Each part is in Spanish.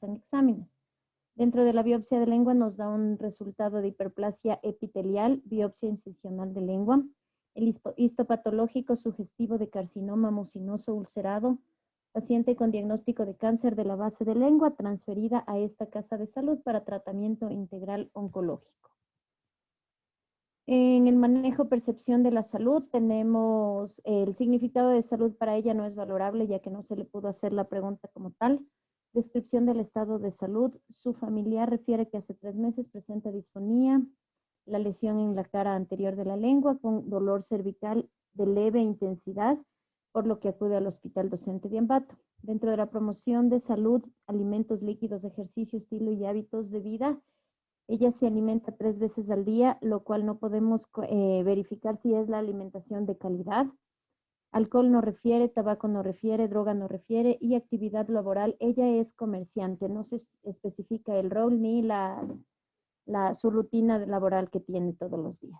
exámenes. Dentro de la biopsia de lengua nos da un resultado de hiperplasia epitelial, biopsia incisional de lengua, el histopatológico sugestivo de carcinoma mucinoso ulcerado, paciente con diagnóstico de cáncer de la base de lengua, transferida a esta casa de salud para tratamiento integral oncológico. En el manejo percepción de la salud tenemos el significado de salud para ella no es valorable ya que no se le pudo hacer la pregunta como tal. Descripción del estado de salud. Su familiar refiere que hace 3 meses presenta disfonía, la lesión en la cara anterior de la lengua con dolor cervical de leve intensidad, por lo que acude al Hospital Docente de Ambato. Dentro de la promoción de salud, alimentos líquidos, ejercicio, estilo y hábitos de vida, ella se alimenta 3 veces al día, lo cual no podemos verificar si es la alimentación de calidad. Alcohol no refiere, tabaco no refiere, droga no refiere y actividad laboral. Ella es comerciante, no se especifica el rol ni su rutina laboral que tiene todos los días.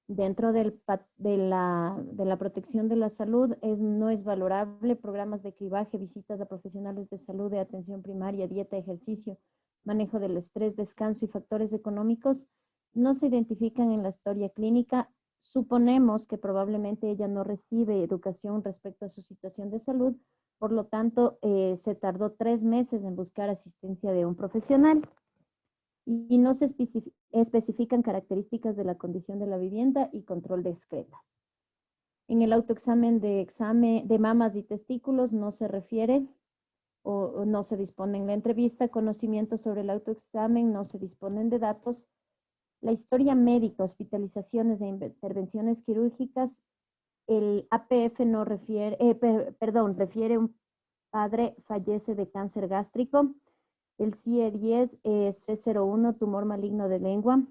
Dentro de la protección de la salud no es valorable programas de cribaje, visitas a profesionales de salud, de atención primaria, dieta, ejercicio, manejo del estrés, descanso y factores económicos no se identifican en la historia clínica. Suponemos que probablemente ella no recibe educación respecto a su situación de salud, por lo tanto se tardó 3 meses en buscar asistencia de un profesional y no se especifican características de la condición de la vivienda y control de excretas. En el autoexamen de mamas y testículos no se refiere o no se dispone en la entrevista, conocimientos sobre el autoexamen, no se disponen de datos. La historia médica, hospitalizaciones e intervenciones quirúrgicas, el APF no refiere, refiere un padre fallece de cáncer gástrico, el CIE-10 C01, tumor maligno de lengua.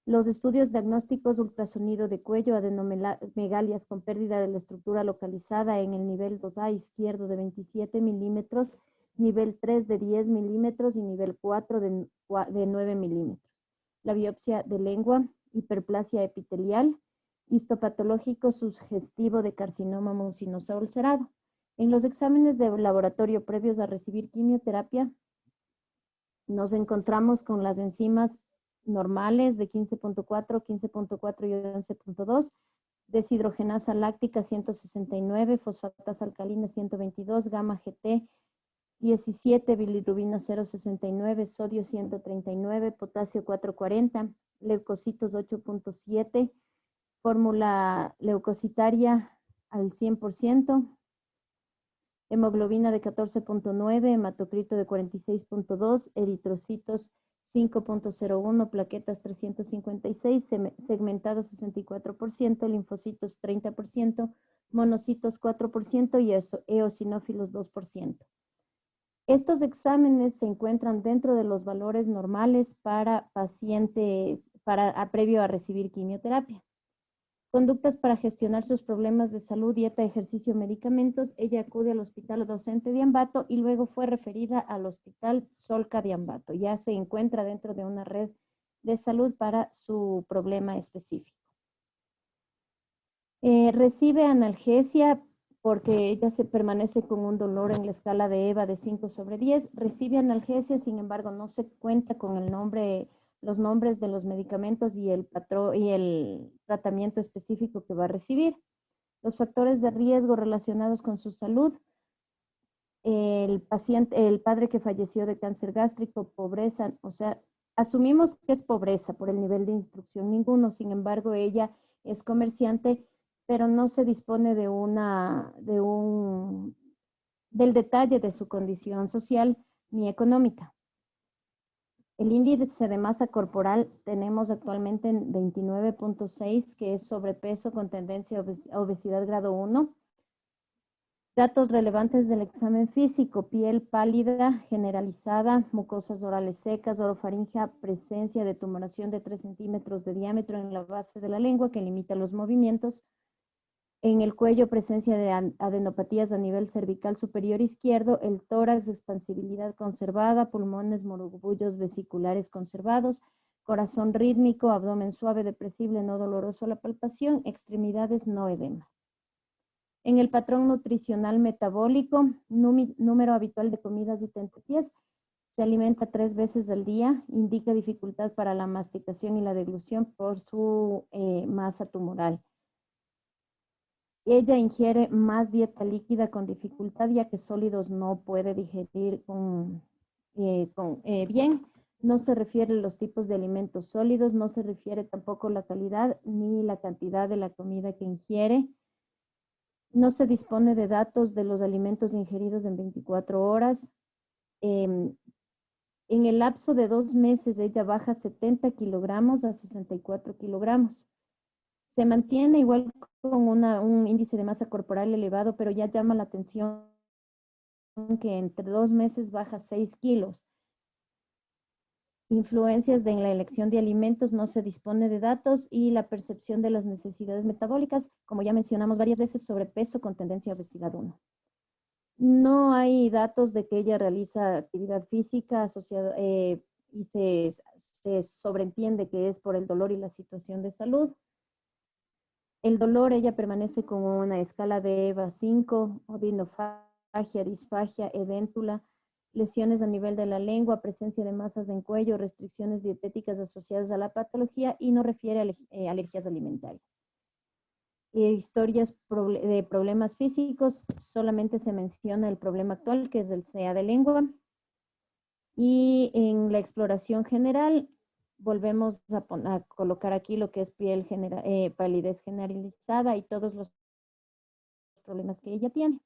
Los estudios diagnósticos, ultrasonido de cuello, adenomegalias con pérdida de la estructura localizada en el nivel 2A izquierdo de 27 milímetros, nivel 3 de 10 milímetros y nivel 4 de 9 milímetros. La biopsia de lengua, hiperplasia epitelial, histopatológico sugestivo de carcinoma mucinoso ulcerado. En los exámenes de laboratorio previos a recibir quimioterapia, nos encontramos con las enzimas normales de 15.4, 15.4 y 11.2, deshidrogenasa láctica 169, fosfatas alcalinas 122, gamma GT 17, bilirrubina 069, sodio 139, potasio 440, leucocitos 8.7, fórmula leucocitaria al 100%, hemoglobina de 14.9, hematocrito de 46.2, eritrocitos 5.01, plaquetas 356, segmentados 64%, linfocitos 30%, monocitos 4% y eosinófilos 2%. Estos exámenes se encuentran dentro de los valores normales para pacientes previo a recibir quimioterapia. Conductas para gestionar sus problemas de salud, dieta, ejercicio, medicamentos. Ella acude al Hospital Docente de Ambato y luego fue referida al Hospital Solca de Ambato. Ya se encuentra dentro de una red de salud para su problema específico. Recibe analgesia porque ella se permanece con un dolor en la escala de EVA de 5/10. Recibe analgesia, sin embargo, no se cuenta con los nombres de los medicamentos y el tratamiento específico que va a recibir. Los factores de riesgo relacionados con su salud, el padre que falleció de cáncer gástrico, pobreza, o sea, asumimos que es pobreza por el nivel de instrucción ninguno, sin embargo, ella es comerciante, pero no se dispone del detalle de su condición social ni económica. El índice de masa corporal tenemos actualmente en 29.6, que es sobrepeso con tendencia a obesidad grado 1. Datos relevantes del examen físico: piel pálida, generalizada, mucosas orales secas, orofaringea, presencia de tumoración de 3 centímetros de diámetro en la base de la lengua que limita los movimientos. En el cuello, presencia de adenopatías a nivel cervical superior izquierdo, el tórax, expansibilidad conservada, pulmones, morbullos vesiculares conservados, corazón rítmico, abdomen suave, depresible, no doloroso a la palpación, extremidades no edema. En el patrón nutricional metabólico, número habitual de comidas y tentempiés, se alimenta 3 veces al día, indica dificultad para la masticación y la deglución por su masa tumoral. Ella ingiere más dieta líquida con dificultad, ya que sólidos no puede digerir bien. No se refiere a los tipos de alimentos sólidos, no se refiere tampoco la calidad ni la cantidad de la comida que ingiere. No se dispone de datos de los alimentos ingeridos en 24 horas. En el lapso de 2 meses, ella baja 70 kilogramos a 64 kilogramos. Se mantiene igual con un índice de masa corporal elevado, pero ya llama la atención que entre 2 meses baja 6 kilos. Influencias en la elección de alimentos, no se dispone de datos, y la percepción de las necesidades metabólicas, como ya mencionamos varias veces, sobrepeso con tendencia a obesidad 1. No hay datos de que ella realiza actividad física asociada y se sobreentiende que es por el dolor y la situación de salud. El dolor, ella permanece con una escala de EVA 5, odinofagia, disfagia, edéntula, lesiones a nivel de la lengua, presencia de masas en cuello, restricciones dietéticas asociadas a la patología, y no refiere a alergias alimentarias. Historias de problemas físicos, solamente se menciona el problema actual, que es el CA de lengua. Y en la exploración general, volvemos a colocar aquí lo que es palidez generalizada y todos los problemas que ella tiene.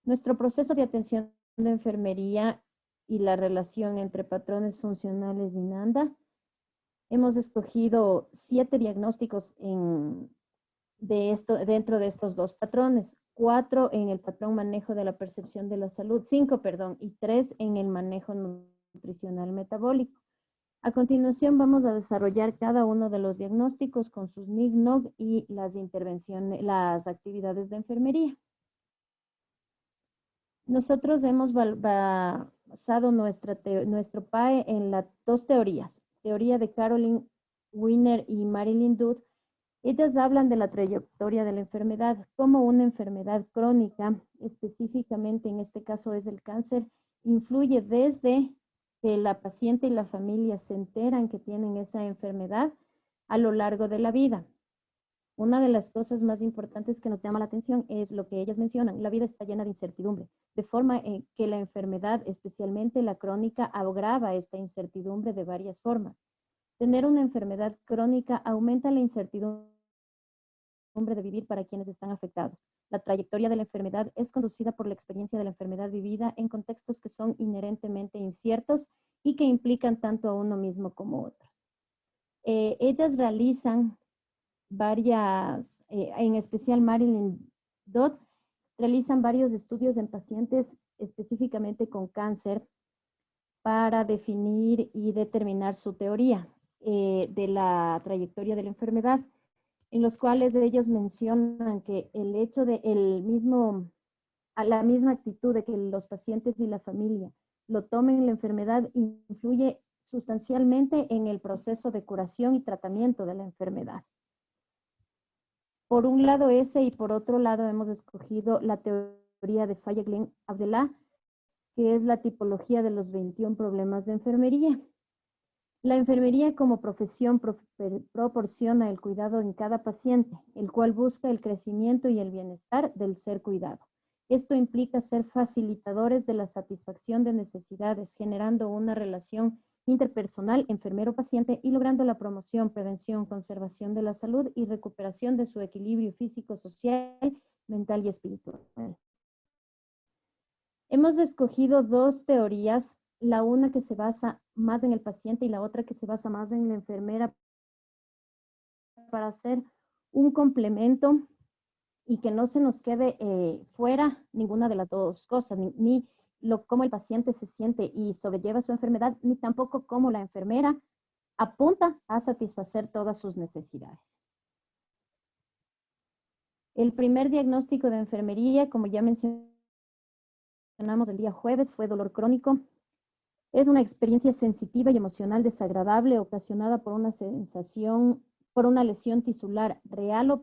Nuestro proceso de atención de enfermería y la relación entre patrones funcionales y NANDA. Hemos escogido 7 diagnósticos dentro de estos 2 patrones, 4 en el patrón manejo de la percepción de la salud, 5, perdón, y 3 en el manejo nutricional metabólico. A continuación vamos a desarrollar cada uno de los diagnósticos con sus NICNOG y las actividades de enfermería. Nosotros hemos basado nuestro PAE en las 2 teorías. Teoría de Caroline Wiener y Marilyn Dudd. Ellas hablan de la trayectoria de la enfermedad como una enfermedad crónica, específicamente en este caso es el cáncer, influye desde que la paciente y la familia se enteran que tienen esa enfermedad a lo largo de la vida. Una de las cosas más importantes que nos llama la atención es lo que ellas mencionan: la vida está llena de incertidumbre, de forma que la enfermedad, especialmente la crónica, agrava esta incertidumbre de varias formas. Tener una enfermedad crónica aumenta la incertidumbre de vivir para quienes están afectados. La trayectoria de la enfermedad es conducida por la experiencia de la enfermedad vivida en contextos que son inherentemente inciertos y que implican tanto a uno mismo como a otros. Ellas realizan en especial Marilyn Dudd, realizan varios estudios en pacientes específicamente con cáncer para definir y determinar su teoría de la trayectoria de la enfermedad, en los cuales ellos mencionan que el hecho de la misma actitud de que los pacientes y la familia lo tomen la enfermedad influye sustancialmente en el proceso de curación y tratamiento de la enfermedad. Por un lado ese, y por otro lado hemos escogido la teoría de Fayeghlin-Abdellah, que es la tipología de los 21 problemas de enfermería. La enfermería como profesión proporciona el cuidado en cada paciente, el cual busca el crecimiento y el bienestar del ser cuidado. Esto implica ser facilitadores de la satisfacción de necesidades, generando una relación interpersonal enfermero-paciente y logrando la promoción, prevención, conservación de la salud y recuperación de su equilibrio físico, social, mental y espiritual. Hemos escogido 2 teorías, la una que se basa más en el paciente y la otra que se basa más en la enfermera, para hacer un complemento y que no se nos quede fuera ninguna de las 2 cosas, ni cómo el paciente se siente y sobrelleva su enfermedad, ni tampoco cómo la enfermera apunta a satisfacer todas sus necesidades. El primer diagnóstico de enfermería, como ya mencionamos el día jueves, fue dolor crónico. Es una experiencia sensitiva y emocional desagradable ocasionada por una lesión tisular real o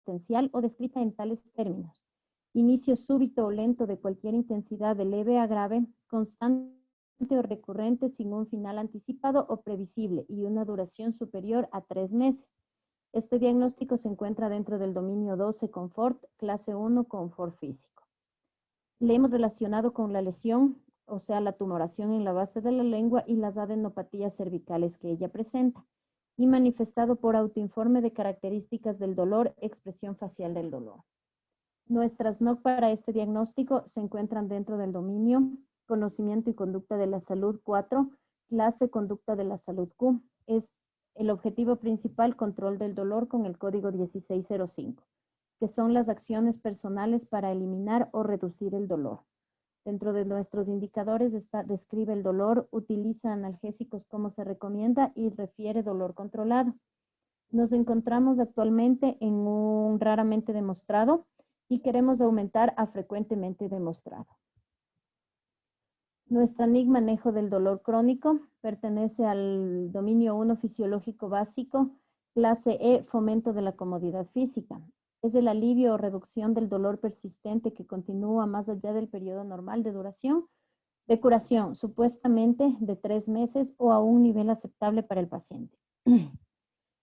potencial o descrita en tales términos: inicio súbito o lento de cualquier intensidad de leve a grave, constante o recurrente sin un final anticipado o previsible y una duración superior a 3 meses. Este diagnóstico se encuentra dentro del dominio 12 confort, clase 1 confort físico. Le hemos relacionado con la lesión, o sea, la tumoración en la base de la lengua y las adenopatías cervicales que ella presenta, y manifestado por autoinforme de características del dolor, expresión facial del dolor. Nuestras NOC para este diagnóstico se encuentran dentro del dominio Conocimiento y Conducta de la Salud 4, clase Conducta de la Salud Q. Es el objetivo principal, control del dolor con el código 1605, que son las acciones personales para eliminar o reducir el dolor. Dentro de nuestros indicadores describe el dolor, utiliza analgésicos como se recomienda y refiere dolor controlado. Nos encontramos actualmente en un raramente demostrado y queremos aumentar a frecuentemente demostrado. Nuestra NIC manejo del dolor crónico pertenece al dominio 1 fisiológico básico, clase E, fomento de la comodidad física. Es el alivio o reducción del dolor persistente que continúa más allá del periodo normal de duración, de curación, supuestamente de 3 meses o a un nivel aceptable para el paciente.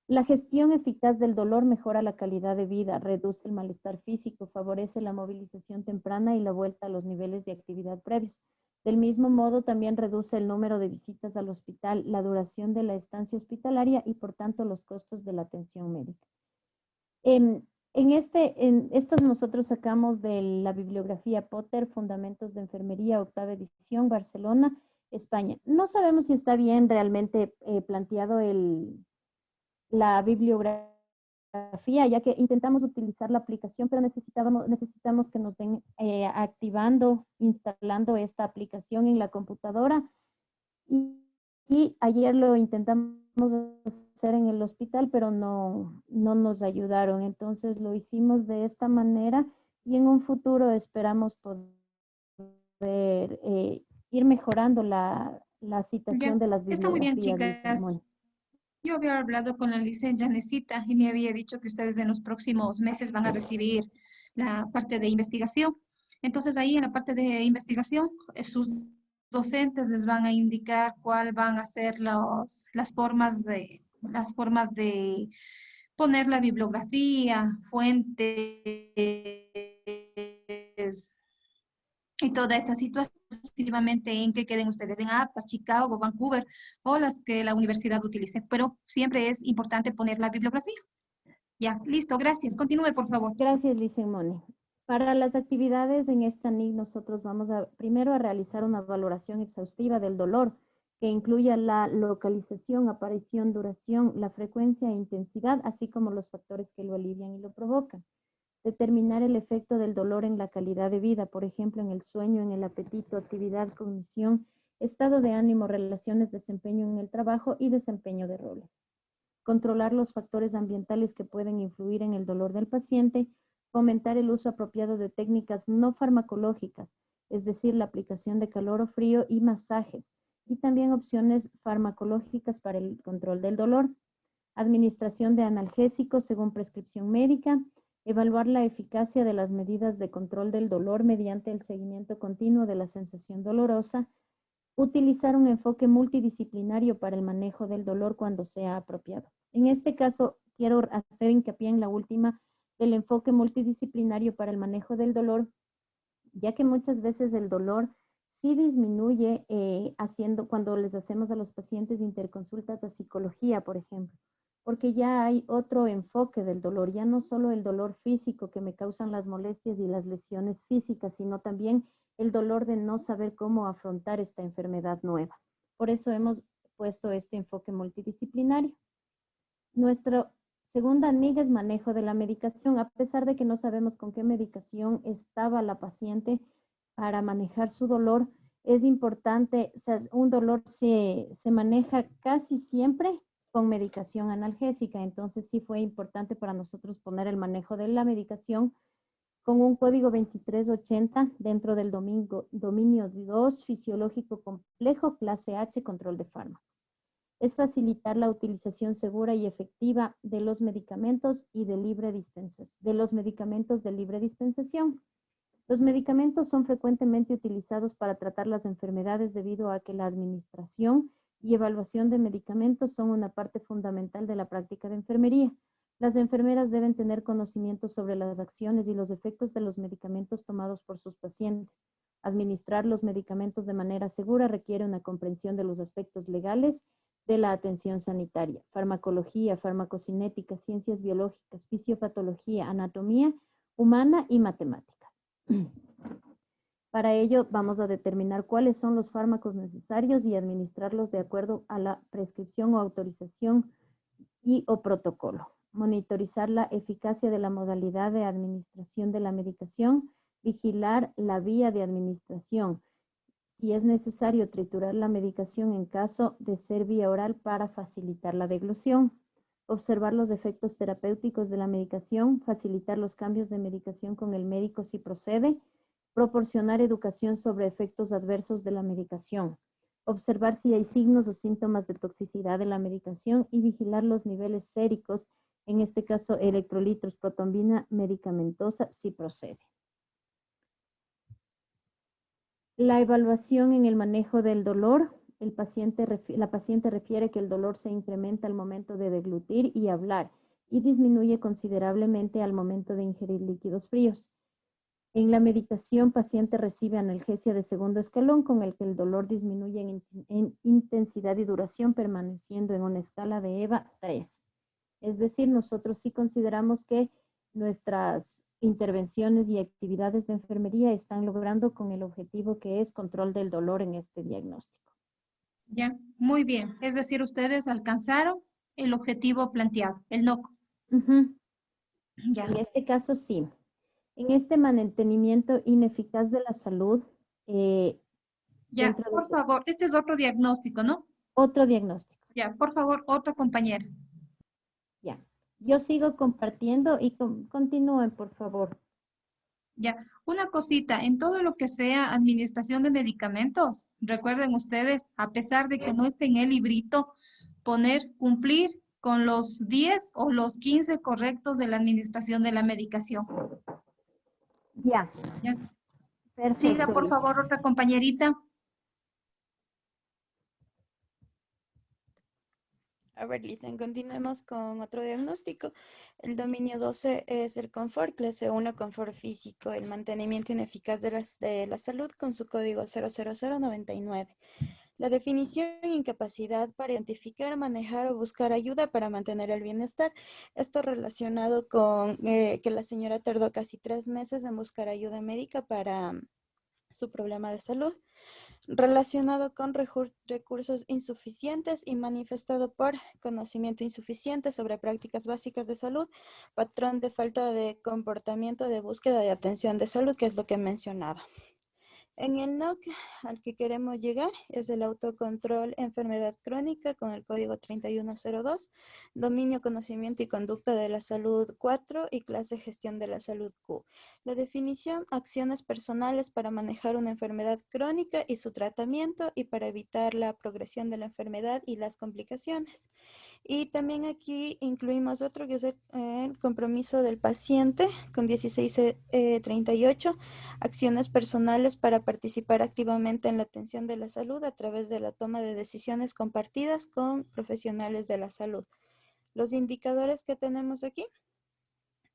La gestión eficaz del dolor mejora la calidad de vida, reduce el malestar físico, favorece la movilización temprana y la vuelta a los niveles de actividad previos. Del mismo modo, también reduce el número de visitas al hospital, la duración de la estancia hospitalaria y, por tanto, los costos de la atención médica. Estos nosotros sacamos de la bibliografía Potter, Fundamentos de Enfermería, octava edición, Barcelona, España. No sabemos si está bien realmente planteado la bibliografía, ya que intentamos utilizar la aplicación, pero necesitamos que nos den activando, instalando esta aplicación en la computadora. Y ayer lo intentamos hacer en el hospital, pero no nos ayudaron. Entonces lo hicimos de esta manera y en un futuro esperamos poder ir mejorando la citación Ya, de las está muy bien, bibliografías, chicas. Limón. Yo había hablado con la licenciada Janesita y me había dicho que ustedes en los próximos meses van a recibir la parte de investigación. Entonces ahí en la parte de investigación, sus docentes les van a indicar cuál van a ser las formas de poner la bibliografía, fuentes y toda esa situación, efectivamente, en que queden ustedes en APA, Chicago, Vancouver o las que la universidad utilice. Pero siempre es importante poner la bibliografía. Ya, listo, gracias. Continúe, por favor. Gracias, Licen. Para las actividades en esta NIC, nosotros vamos primero a realizar una valoración exhaustiva del dolor, que incluya la localización, aparición, duración, la frecuencia e intensidad, así como los factores que lo alivian y lo provocan. Determinar el efecto del dolor en la calidad de vida, por ejemplo, en el sueño, en el apetito, actividad, cognición, estado de ánimo, relaciones, desempeño en el trabajo y desempeño de roles. Controlar los factores ambientales que pueden influir en el dolor del paciente, fomentar el uso apropiado de técnicas no farmacológicas, es decir, la aplicación de calor o frío y masajes, y también opciones farmacológicas para el control del dolor, administración de analgésicos según prescripción médica, evaluar la eficacia de las medidas de control del dolor mediante el seguimiento continuo de la sensación dolorosa, utilizar un enfoque multidisciplinario para el manejo del dolor cuando sea apropiado. En este caso, quiero hacer hincapié en la última, del enfoque multidisciplinario para el manejo del dolor, ya que muchas veces el dolor sí disminuye cuando les hacemos a los pacientes interconsultas a psicología, por ejemplo, porque ya hay otro enfoque del dolor, ya no solo el dolor físico que me causan las molestias y las lesiones físicas, sino también el dolor de no saber cómo afrontar esta enfermedad nueva. Por eso hemos puesto este enfoque multidisciplinario. Nuestra segunda NIG es manejo de la medicación. A pesar de que no sabemos con qué medicación estaba la paciente para manejar su dolor, es importante, o sea, un dolor se maneja casi siempre con medicación analgésica. Entonces sí fue importante para nosotros poner el manejo de la medicación con un código 2380 dentro del dominio 2, fisiológico complejo, clase H, control de fármacos. es facilitar la utilización segura y efectiva de los medicamentos y de los medicamentos de libre dispensación. Los medicamentos son frecuentemente utilizados para tratar las enfermedades debido a que la administración y evaluación de medicamentos son una parte fundamental de la práctica de enfermería. Las enfermeras deben tener conocimiento sobre las acciones y los efectos de los medicamentos tomados por sus pacientes. Administrar los medicamentos de manera segura requiere una comprensión de los aspectos legales de la atención sanitaria, farmacología, farmacocinética, ciencias biológicas, fisiopatología, anatomía humana y matemáticas. Para ello, vamos a determinar cuáles son los fármacos necesarios y administrarlos de acuerdo a la prescripción o autorización y o protocolo. Monitorizar la eficacia de la modalidad de administración de la medicación, vigilar la vía de administración. Si es necesario triturar la medicación en caso de ser vía oral para facilitar la deglución. Observar los efectos terapéuticos de la medicación, facilitar los cambios de medicación con el médico si procede, proporcionar educación sobre efectos adversos de la medicación, observar si hay signos o síntomas de toxicidad de la medicación y vigilar los niveles séricos, en este caso electrolitos, protombina medicamentosa, si procede. La evaluación en el manejo del dolor. La paciente refiere que el dolor se incrementa al momento de deglutir y hablar y disminuye considerablemente al momento de ingerir líquidos fríos. En la medicación, paciente recibe analgesia de segundo escalón con el que el dolor disminuye en intensidad y duración, permaneciendo en una escala de EVA 3. Es decir, nosotros sí consideramos que nuestras intervenciones y actividades de enfermería están logrando con el objetivo que es control del dolor en este diagnóstico. Ya, muy bien. Es decir, ustedes alcanzaron el objetivo planteado, el NOC. Ya. En este caso, sí. En este mantenimiento ineficaz de la salud, Ya, por favor, este es otro diagnóstico, ¿no? Otro diagnóstico. Ya, por favor, otra compañera. Ya, yo sigo compartiendo y continúen, por favor. Ya, una cosita, en todo lo que sea administración de medicamentos, recuerden ustedes, a pesar de que no esté en el librito, cumplir con los 10 o los 15 correctos de la administración de la medicación. Ya. Ya. Perfecto. Siga, por favor, otra compañerita. A ver, Listen, continuemos con otro diagnóstico. El dominio 12 es el confort, clase 1, confort físico, el mantenimiento ineficaz de la salud con su código 00099. La definición, incapacidad para identificar, manejar o buscar ayuda para mantener el bienestar. Esto relacionado con que la señora tardó casi 3 meses en buscar ayuda médica para su problema de salud, relacionado con recursos insuficientes y manifestado por conocimiento insuficiente sobre prácticas básicas de salud, patrón de falta de comportamiento de búsqueda de atención de salud, que es lo que mencionaba. En el NOC al que queremos llegar es el autocontrol enfermedad crónica con el código 3102, dominio, conocimiento y conducta de la salud 4 y clase gestión de la salud Q. La definición, acciones personales para manejar una enfermedad crónica y su tratamiento y para evitar la progresión de la enfermedad y las complicaciones. Y también aquí incluimos otro que es el compromiso del paciente con 1638, acciones personales para participar activamente en la atención de la salud a través de la toma de decisiones compartidas con profesionales de la salud. Los indicadores que tenemos aquí: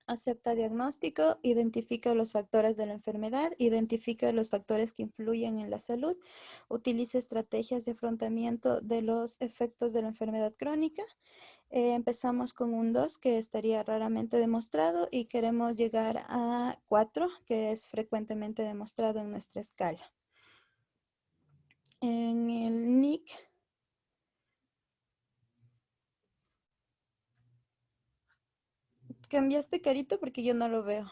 acepta diagnóstico, identifica los factores de la enfermedad, identifica los factores que influyen en la salud, utiliza estrategias de afrontamiento de los efectos de la enfermedad crónica. Empezamos con un 2 que estaría raramente demostrado y queremos llegar a 4 que es frecuentemente demostrado en nuestra escala. En el NIC cambiaste, Carito, porque yo no lo veo.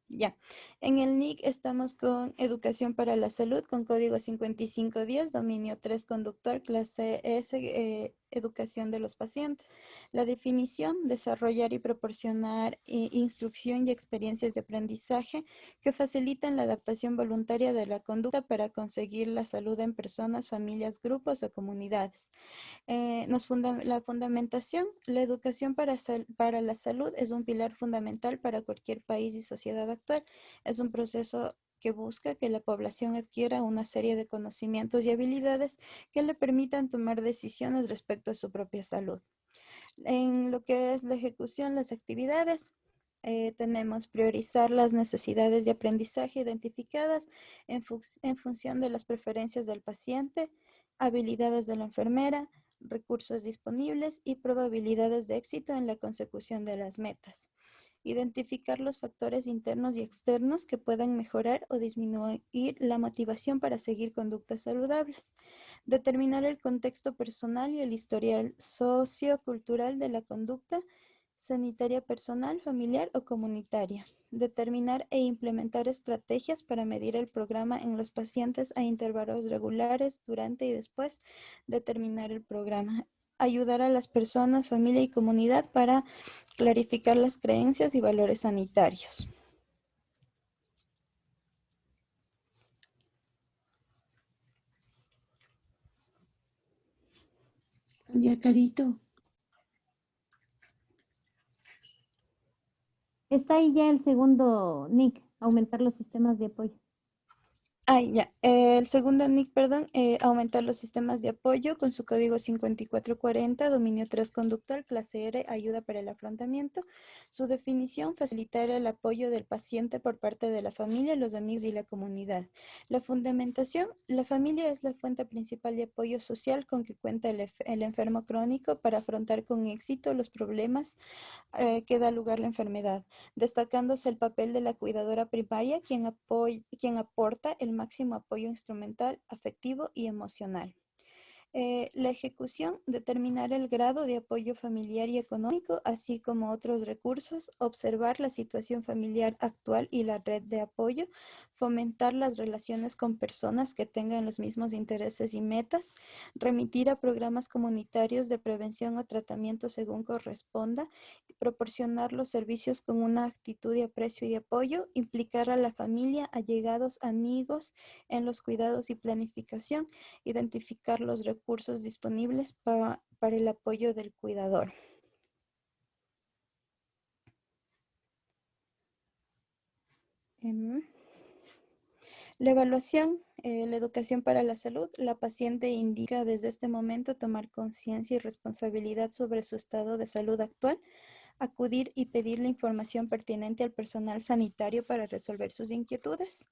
Ya. En el NIC estamos con Educación para la Salud con código 5510, dominio 3 conductual, clase S, Educación de los pacientes. La definición, desarrollar y proporcionar instrucción y experiencias de aprendizaje que facilitan la adaptación voluntaria de la conducta para conseguir la salud en personas, familias, grupos o comunidades. La fundamentación, la educación para la salud es un pilar fundamental para cualquier país y sociedad actual. Es un proceso que busca que la población adquiera una serie de conocimientos y habilidades que le permitan tomar decisiones respecto a su propia salud. En lo que es la ejecución, las actividades, tenemos priorizar las necesidades de aprendizaje identificadas en función de las preferencias del paciente, habilidades de la enfermera, recursos disponibles y probabilidades de éxito en la consecución de las metas. Identificar los factores internos y externos que puedan mejorar o disminuir la motivación para seguir conductas saludables. Determinar el contexto personal y el historial sociocultural de la conducta sanitaria personal, familiar o comunitaria. Determinar e implementar estrategias para medir el programa en los pacientes a intervalos regulares durante y después de terminar el programa. Ayudar a las personas, familia y comunidad para clarificar las creencias y valores sanitarios. Ya, Carito. Está ahí ya el segundo NIC, aumentar los sistemas de apoyo. Ya. El segundo NIC, perdón, aumentar los sistemas de apoyo con su código 5440, dominio 3 conductual, clase R, ayuda para el afrontamiento. Su definición, facilitar el apoyo del paciente por parte de la familia, los amigos y la comunidad. La fundamentación, la familia es la fuente principal de apoyo social con que cuenta el enfermo crónico para afrontar con éxito los problemas que da lugar la enfermedad, destacándose el papel de la cuidadora primaria, quien aporta el máximo apoyo instrumental, afectivo y emocional. La ejecución, determinar el grado de apoyo familiar y económico, así como otros recursos, observar la situación familiar actual y la red de apoyo, fomentar las relaciones con personas que tengan los mismos intereses y metas, remitir a programas comunitarios de prevención o tratamiento según corresponda, proporcionar los servicios con una actitud de aprecio y de apoyo, implicar a la familia, allegados, amigos en los cuidados y planificación, identificar los recursos disponibles para el apoyo del cuidador. La evaluación, la educación para la salud, la paciente indica desde este momento tomar conciencia y responsabilidad sobre su estado de salud actual, acudir y pedir la información pertinente al personal sanitario para resolver sus inquietudes.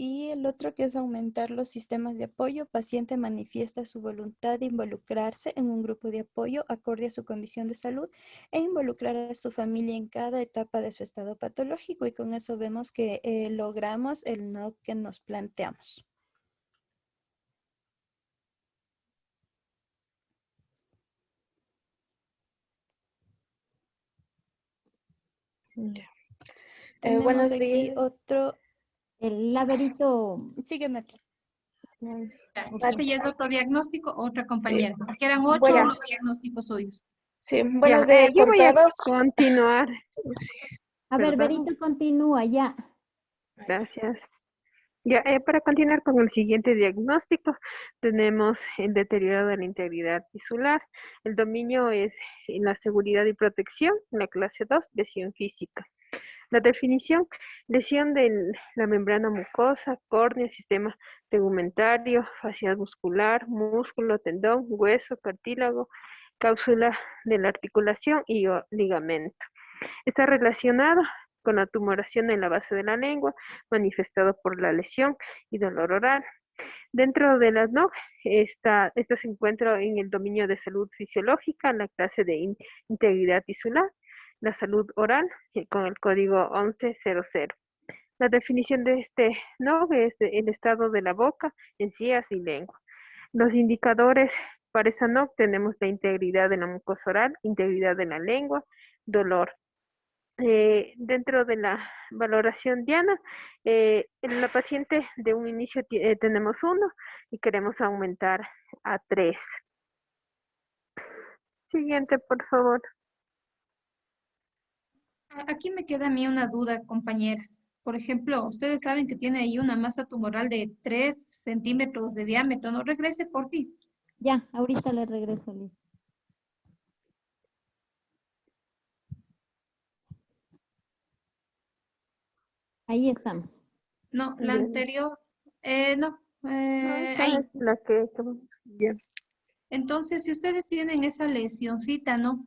Y el otro que es aumentar los sistemas de apoyo. Paciente manifiesta su voluntad de involucrarse en un grupo de apoyo acorde a su condición de salud e involucrar a su familia en cada etapa de su estado patológico. Y con eso vemos que logramos el no que nos planteamos. Tenemos Buenos aquí días. otro. El laberinto. Sigue, Nati. Ya, Ok. este ya es otro diagnóstico, otra compañera. Porque eran 8 Bueno. los diagnósticos suyos. Sí, Ya, buenos días yo con voy a todos. continuar. A ver, Perdón. Berito, continúa ya. Gracias. Ya, para continuar con el siguiente diagnóstico, tenemos el deterioro de la integridad tisular. El dominio es en la seguridad y protección, en la clase 2, lesión física. La definición, lesión de la membrana mucosa, córnea, sistema tegumentario, fascia muscular, músculo, tendón, hueso, cartílago, cápsula de la articulación y o ligamento. Está relacionado con la tumoración en la base de la lengua, manifestado por la lesión y dolor oral. Dentro de las NOC, esta se encuentra en el dominio de salud fisiológica, la clase de integridad tisular, la salud oral, con el código 1100. La definición de este NOC es el estado de la boca, encías y lengua. Los indicadores para esa NOC tenemos la integridad de la mucosa oral, integridad de la lengua, dolor Dentro de la valoración Diana, en la paciente de un inicio tenemos 1 y queremos aumentar a 3. Siguiente, por favor. Aquí me queda a mí una duda, compañeras. Por ejemplo, ustedes saben que tiene ahí una masa tumoral de 3 centímetros de diámetro. No regrese, porfis. Ya, ahorita le regreso, Liz. Ahí estamos. No, la Bien. anterior, no, Esta ahí. es la que ya. Entonces, si ustedes tienen esa lesioncita, ¿no?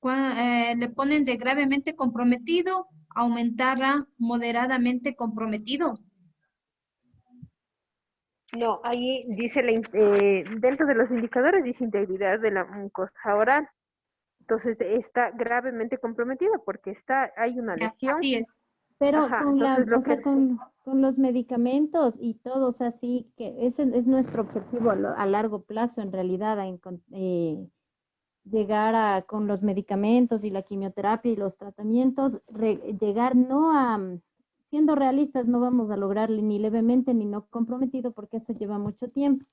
Le ponen de gravemente comprometido, aumentar a moderadamente comprometido. No, ahí dice dentro de los indicadores dice integridad de la mucosa oral. Entonces está gravemente comprometida porque hay una Ya, lesión. así es. Pero Ajá, con entonces lo o sea, que con los medicamentos y todo, o sea, sí, que ese es nuestro objetivo a largo plazo, en realidad, llegar con los medicamentos y la quimioterapia y los tratamientos, llegar no a, siendo realistas, no vamos a lograrle ni levemente ni no comprometido, porque eso lleva mucho tiempo.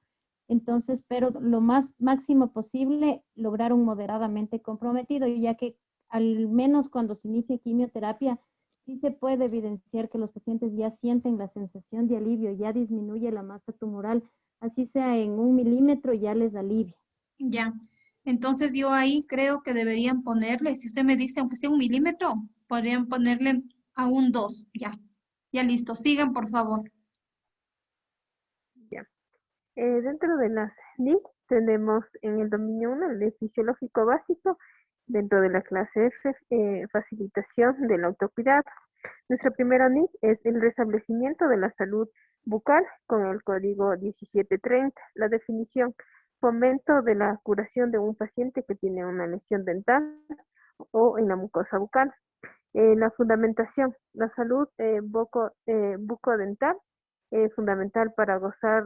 Entonces, pero lo más máximo posible, lograr un moderadamente comprometido, ya que al menos cuando se inicia quimioterapia, sí se puede evidenciar que los pacientes ya sienten la sensación de alivio, ya disminuye la masa tumoral, así sea en 1 milímetro, ya les alivia. Ya. Entonces yo ahí creo que deberían ponerle, si usted me dice, aunque sea 1 milímetro, podrían ponerle a un 2. Ya. Ya listo. Sigan, por favor. ya. Dentro de las NIC tenemos en el dominio 1 el de fisiológico básico, dentro de la clase F, facilitación del autocuidado. Nuestra primera NIC es el restablecimiento de la salud bucal con el código 1730. La definición: fomento de la curación de un paciente que tiene una lesión dental o en la mucosa bucal. La fundamentación: la salud bucodental es fundamental para gozar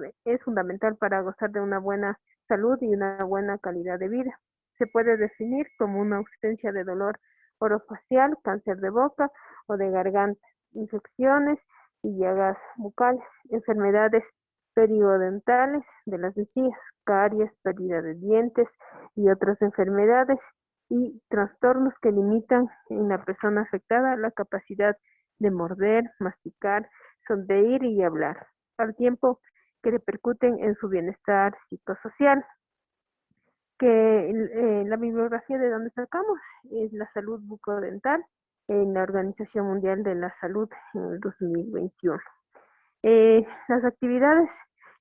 de una buena salud y una buena calidad de vida. Se puede definir como una ausencia de dolor orofacial, cáncer de boca o de garganta, infecciones y llagas bucales, enfermedades periodontales de las encías, caries, pérdida de dientes y otras enfermedades, y trastornos que limitan en la persona afectada la capacidad de morder, masticar, sonreír y hablar, al tiempo que repercuten en su bienestar psicosocial. La bibliografía de donde sacamos es la salud bucodental en la Organización Mundial de la Salud en el 2021. Las actividades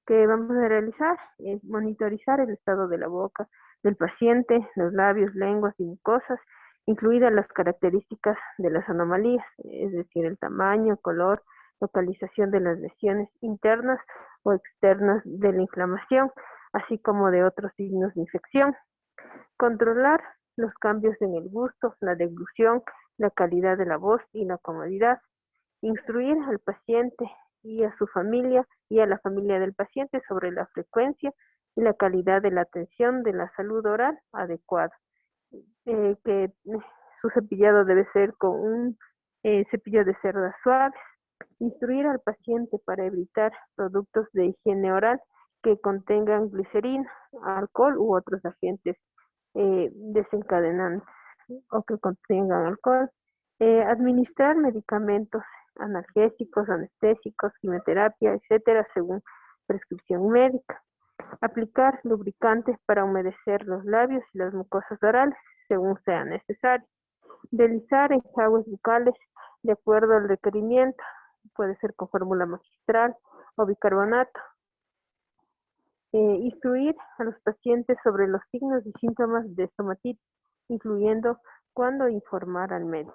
que vamos a realizar es monitorizar el estado de la boca del paciente, los labios, lenguas y mucosas, incluidas las características de las anomalías, es decir, el tamaño, color, localización de las lesiones internas o externas de la inflamación, así como de otros signos de infección. Controlar los cambios en el gusto, la deglución, la calidad de la voz y la comodidad. Instruir al paciente y a su familia y a la familia del paciente sobre la frecuencia y la calidad de la atención de la salud oral adecuada. Que su cepillado debe ser con un cepillo de cerdas suaves. Instruir al paciente para evitar productos de higiene oral que contengan glicerina, alcohol u otros agentes desencadenantes o que contengan alcohol. Administrar medicamentos analgésicos, anestésicos, quimioterapia, etcétera, según prescripción médica. Aplicar lubricantes para humedecer los labios y las mucosas orales, según sea necesario. Deslizar enjuagues bucales de acuerdo al requerimiento, puede ser con fórmula magistral o bicarbonato. Instruir a los pacientes sobre los signos y síntomas de estomatitis, incluyendo cuándo informar al médico.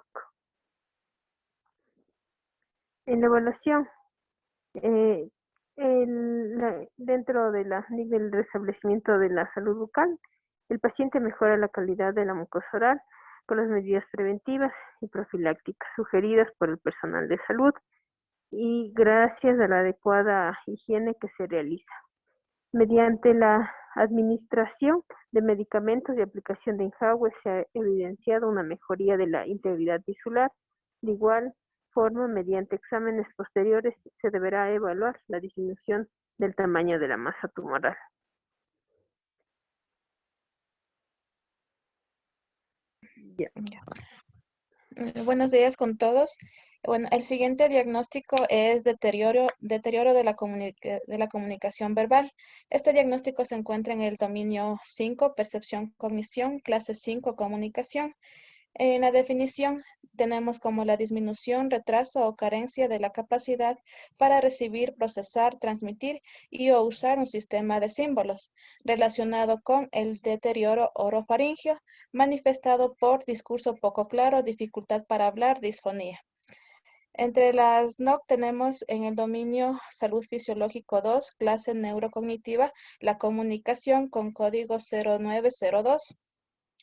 En la evaluación, dentro del restablecimiento de la salud bucal, el paciente mejora la calidad de la mucosa oral con las medidas preventivas y profilácticas sugeridas por el personal de salud y gracias a la adecuada higiene que se realiza. Mediante la administración de medicamentos y aplicación de enjagüe se ha evidenciado una mejoría de la integridad tisular. De igual forma, mediante exámenes posteriores se deberá evaluar la disminución del tamaño de la masa tumoral. Ya. Buenos días con todos. Bueno, el siguiente diagnóstico es deterioro de la comunicación verbal. Este diagnóstico se encuentra en el dominio 5, percepción, cognición, clase 5, comunicación. En la definición tenemos como la disminución, retraso o carencia de la capacidad para recibir, procesar, transmitir y o usar un sistema de símbolos relacionado con el deterioro orofaringio manifestado por discurso poco claro, dificultad para hablar, disfonía. Entre las NOC tenemos en el dominio Salud Fisiológico 2, clase neurocognitiva, la comunicación con código 0902.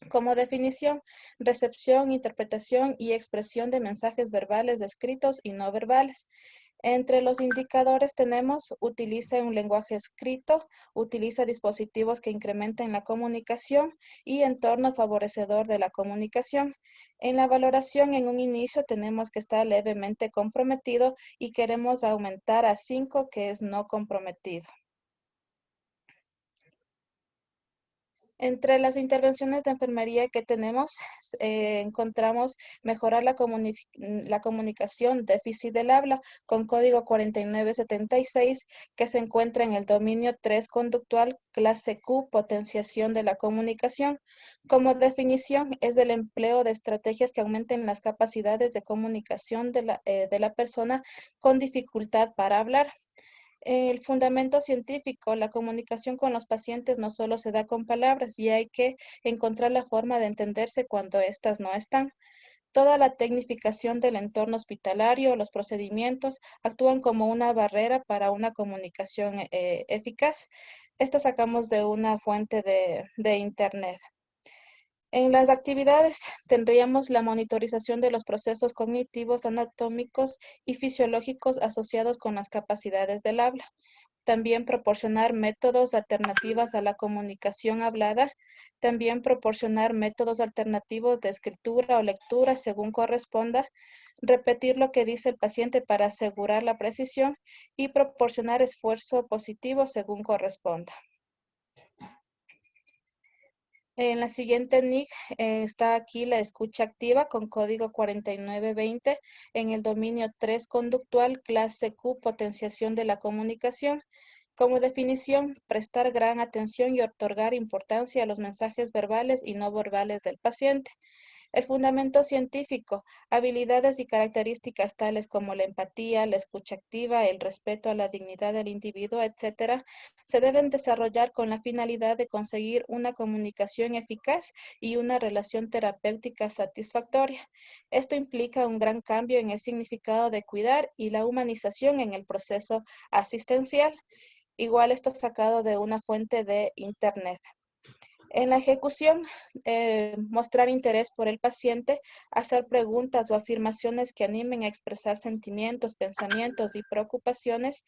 Como definición, recepción, interpretación y expresión de mensajes verbales, escritos y no verbales. Entre los indicadores tenemos, utiliza un lenguaje escrito, utiliza dispositivos que incrementen la comunicación y entorno favorecedor de la comunicación. En la valoración, en un inicio tenemos que está levemente comprometido y queremos aumentar a 5, que es no comprometido. Entre las intervenciones de enfermería que tenemos, encontramos mejorar la comunicación, déficit del habla, con código 4976, que se encuentra en el dominio 3 conductual, clase Q, potenciación de la comunicación. Como definición, es el empleo de estrategias que aumenten las capacidades de comunicación de la persona con dificultad para hablar. El fundamento científico, la comunicación con los pacientes no solo se da con palabras y hay que encontrar la forma de entenderse cuando éstas no están. Toda la tecnificación del entorno hospitalario, los procedimientos, actúan como una barrera para una comunicación eficaz. Esto sacamos de una fuente de internet. En las actividades tendríamos la monitorización de los procesos cognitivos, anatómicos y fisiológicos asociados con las capacidades del habla. También proporcionar métodos alternativos a la comunicación hablada. También proporcionar métodos alternativos de escritura o lectura según corresponda. Repetir lo que dice el paciente para asegurar la precisión y proporcionar esfuerzo positivo según corresponda. En la siguiente NIC está aquí la escucha activa con código 4920 en el dominio 3 conductual, clase Q, potenciación de la comunicación. Como definición, prestar gran atención y otorgar importancia a los mensajes verbales y no verbales del paciente. El fundamento científico, habilidades y características tales como la empatía, la escucha activa, el respeto a la dignidad del individuo, etc., se deben desarrollar con la finalidad de conseguir una comunicación eficaz y una relación terapéutica satisfactoria. Esto implica un gran cambio en el significado de cuidar y la humanización en el proceso asistencial. Igual esto sacado de una fuente de internet. En la ejecución, mostrar interés por el paciente, hacer preguntas o afirmaciones que animen a expresar sentimientos, pensamientos y preocupaciones,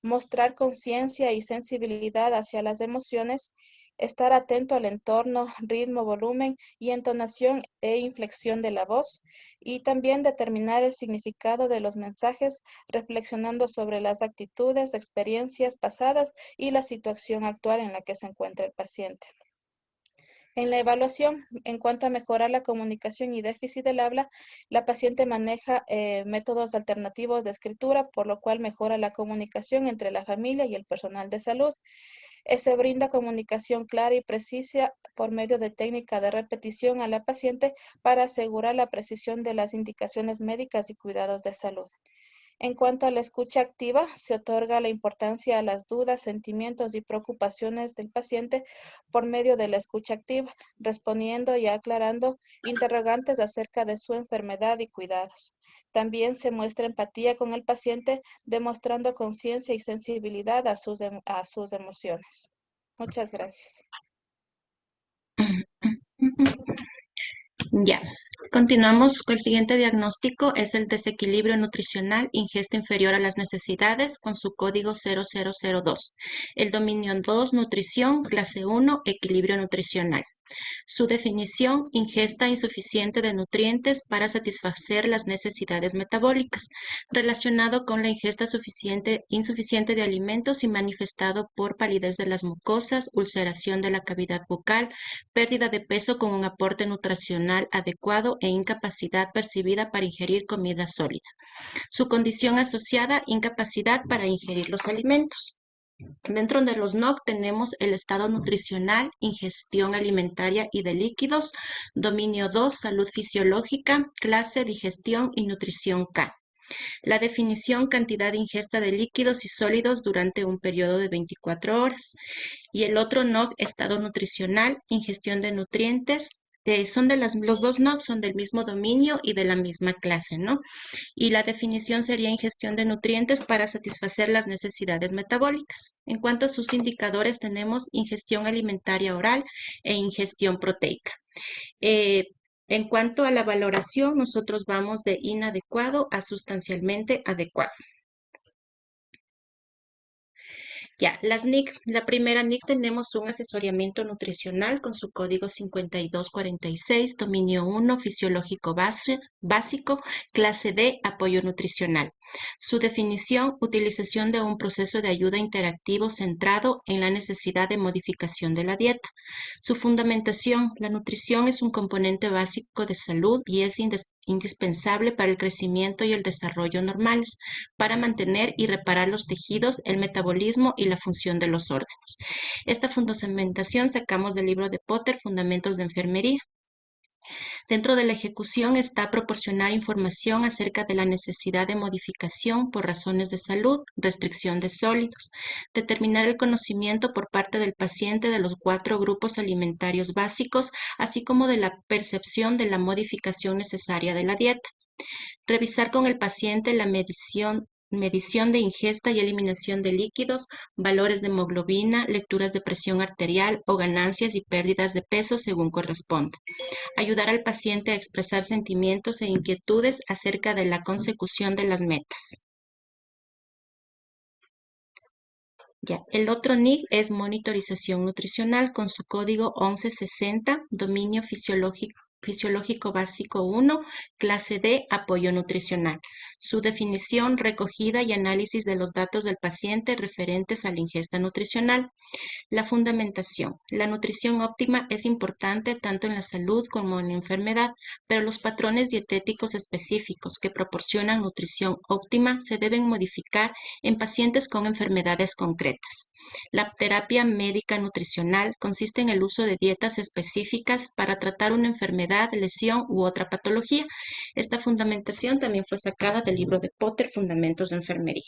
mostrar conciencia y sensibilidad hacia las emociones, estar atento al entorno, ritmo, volumen y entonación e inflexión de la voz, y también determinar el significado de los mensajes, reflexionando sobre las actitudes, experiencias pasadas y la situación actual en la que se encuentra el paciente. En la evaluación, en cuanto a mejorar la comunicación y déficit del habla, la paciente maneja métodos alternativos de escritura, por lo cual mejora la comunicación entre la familia y el personal de salud. Se brinda comunicación clara y precisa por medio de técnica de repetición a la paciente para asegurar la precisión de las indicaciones médicas y cuidados de salud. En cuanto a la escucha activa, se otorga la importancia a las dudas, sentimientos y preocupaciones del paciente por medio de la escucha activa, respondiendo y aclarando interrogantes acerca de su enfermedad y cuidados. También se muestra empatía con el paciente, demostrando conciencia y sensibilidad a sus emociones. Muchas gracias. Ya. Continuamos con el siguiente diagnóstico, es el desequilibrio nutricional, ingesta inferior a las necesidades, con su código 0002. El dominio 2, nutrición, clase 1, equilibrio nutricional. Su definición, ingesta insuficiente de nutrientes para satisfacer las necesidades metabólicas, relacionado con la ingesta insuficiente de alimentos y manifestado por palidez de las mucosas, ulceración de la cavidad bucal, pérdida de peso con un aporte nutricional adecuado e incapacidad percibida para ingerir comida sólida. Su condición asociada, incapacidad para ingerir los alimentos. Dentro de los NOC tenemos el estado nutricional, ingestión alimentaria y de líquidos, dominio 2, salud fisiológica, clase, digestión y nutrición K. La definición, cantidad de ingesta de líquidos y sólidos durante un periodo de 24 horas. Y el otro NOC, estado nutricional, ingestión de nutrientes. Los dos NOC son del mismo dominio y de la misma clase, ¿no? Y la definición sería ingestión de nutrientes para satisfacer las necesidades metabólicas. En cuanto a sus indicadores, tenemos ingestión alimentaria oral e ingestión proteica. En cuanto a la valoración, nosotros vamos de inadecuado a sustancialmente adecuado. Ya, las NIC, la primera NIC tenemos un asesoramiento nutricional con su código 5246, dominio 1, fisiológico básico, clase D, apoyo nutricional. Su definición, utilización de un proceso de ayuda interactivo centrado en la necesidad de modificación de la dieta. Su fundamentación, la nutrición es un componente básico de salud y es indispensable para el crecimiento y el desarrollo normales, para mantener y reparar los tejidos, el metabolismo y la función de los órganos. Esta fundamentación sacamos del libro de Potter, Fundamentos de Enfermería. Dentro de la ejecución está proporcionar información acerca de la necesidad de modificación por razones de salud, restricción de sólidos, determinar el conocimiento por parte del paciente de los 4 grupos alimentarios básicos, así como de la percepción de la modificación necesaria de la dieta. Revisar con el paciente la medición de ingesta y eliminación de líquidos, valores de hemoglobina, lecturas de presión arterial o ganancias y pérdidas de peso según corresponda. Ayudar al paciente a expresar sentimientos e inquietudes acerca de la consecución de las metas. Ya, el otro NIC es monitorización nutricional con su código 1160, dominio fisiológico básico 1, clase D, apoyo nutricional. Su definición, recogida y análisis de los datos del paciente referentes a la ingesta nutricional. La fundamentación. La nutrición óptima es importante tanto en la salud como en la enfermedad, pero los patrones dietéticos específicos que proporcionan nutrición óptima se deben modificar en pacientes con enfermedades concretas. La terapia médica nutricional consiste en el uso de dietas específicas para tratar una enfermedad, lesión u otra patología. Esta fundamentación también fue sacada del libro de Potter, Fundamentos de Enfermería.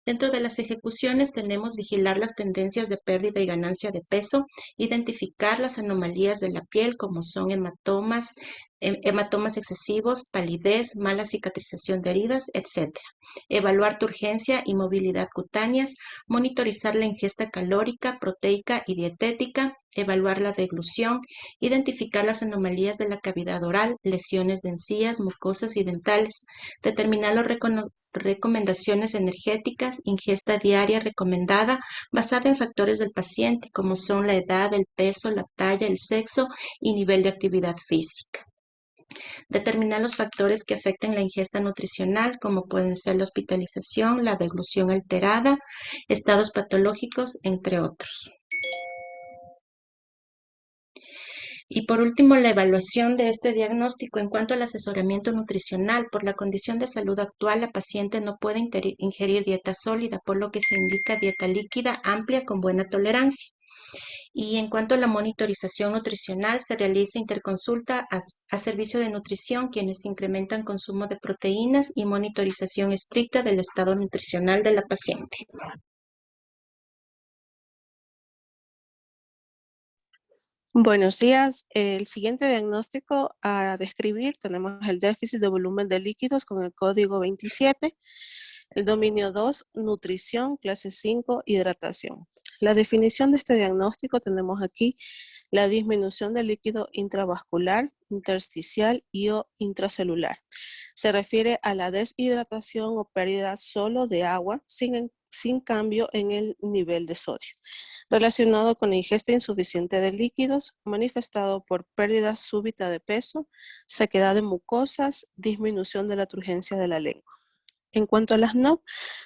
Dentro de las ejecuciones tenemos vigilar las tendencias de pérdida y ganancia de peso, identificar las anomalías de la piel como son hematomas excesivos, palidez, mala cicatrización de heridas, etc. Evaluar tu urgencia y movilidad cutáneas, monitorizar la ingesta calórica, proteica y dietética, evaluar la deglución, identificar las anomalías de la cavidad oral, lesiones de encías, mucosas y dentales, determinar los recomendaciones energéticas, ingesta diaria recomendada basada en factores del paciente como son la edad, el peso, la talla, el sexo y nivel de actividad física. Determinar los factores que afecten la ingesta nutricional como pueden ser la hospitalización, la deglución alterada, estados patológicos, entre otros. Y por último, la evaluación de este diagnóstico. En cuanto al asesoramiento nutricional, por la condición de salud actual, la paciente no puede ingerir dieta sólida, por lo que se indica dieta líquida amplia con buena tolerancia. Y en cuanto a la monitorización nutricional, se realiza interconsulta a servicio de nutrición, quienes incrementan consumo de proteínas y monitorización estricta del estado nutricional de la paciente. Buenos días. El siguiente diagnóstico a describir tenemos el déficit de volumen de líquidos con el código 27, el dominio 2, nutrición, clase 5, hidratación. La definición de este diagnóstico tenemos aquí la disminución del líquido intravascular, intersticial y o intracelular. Se refiere a la deshidratación o pérdida solo de agua sin cambio en el nivel de sodio, relacionado con la ingesta insuficiente de líquidos, manifestado por pérdida súbita de peso, sequedad de mucosas, disminución de la turgencia de la lengua. En cuanto a las NOC,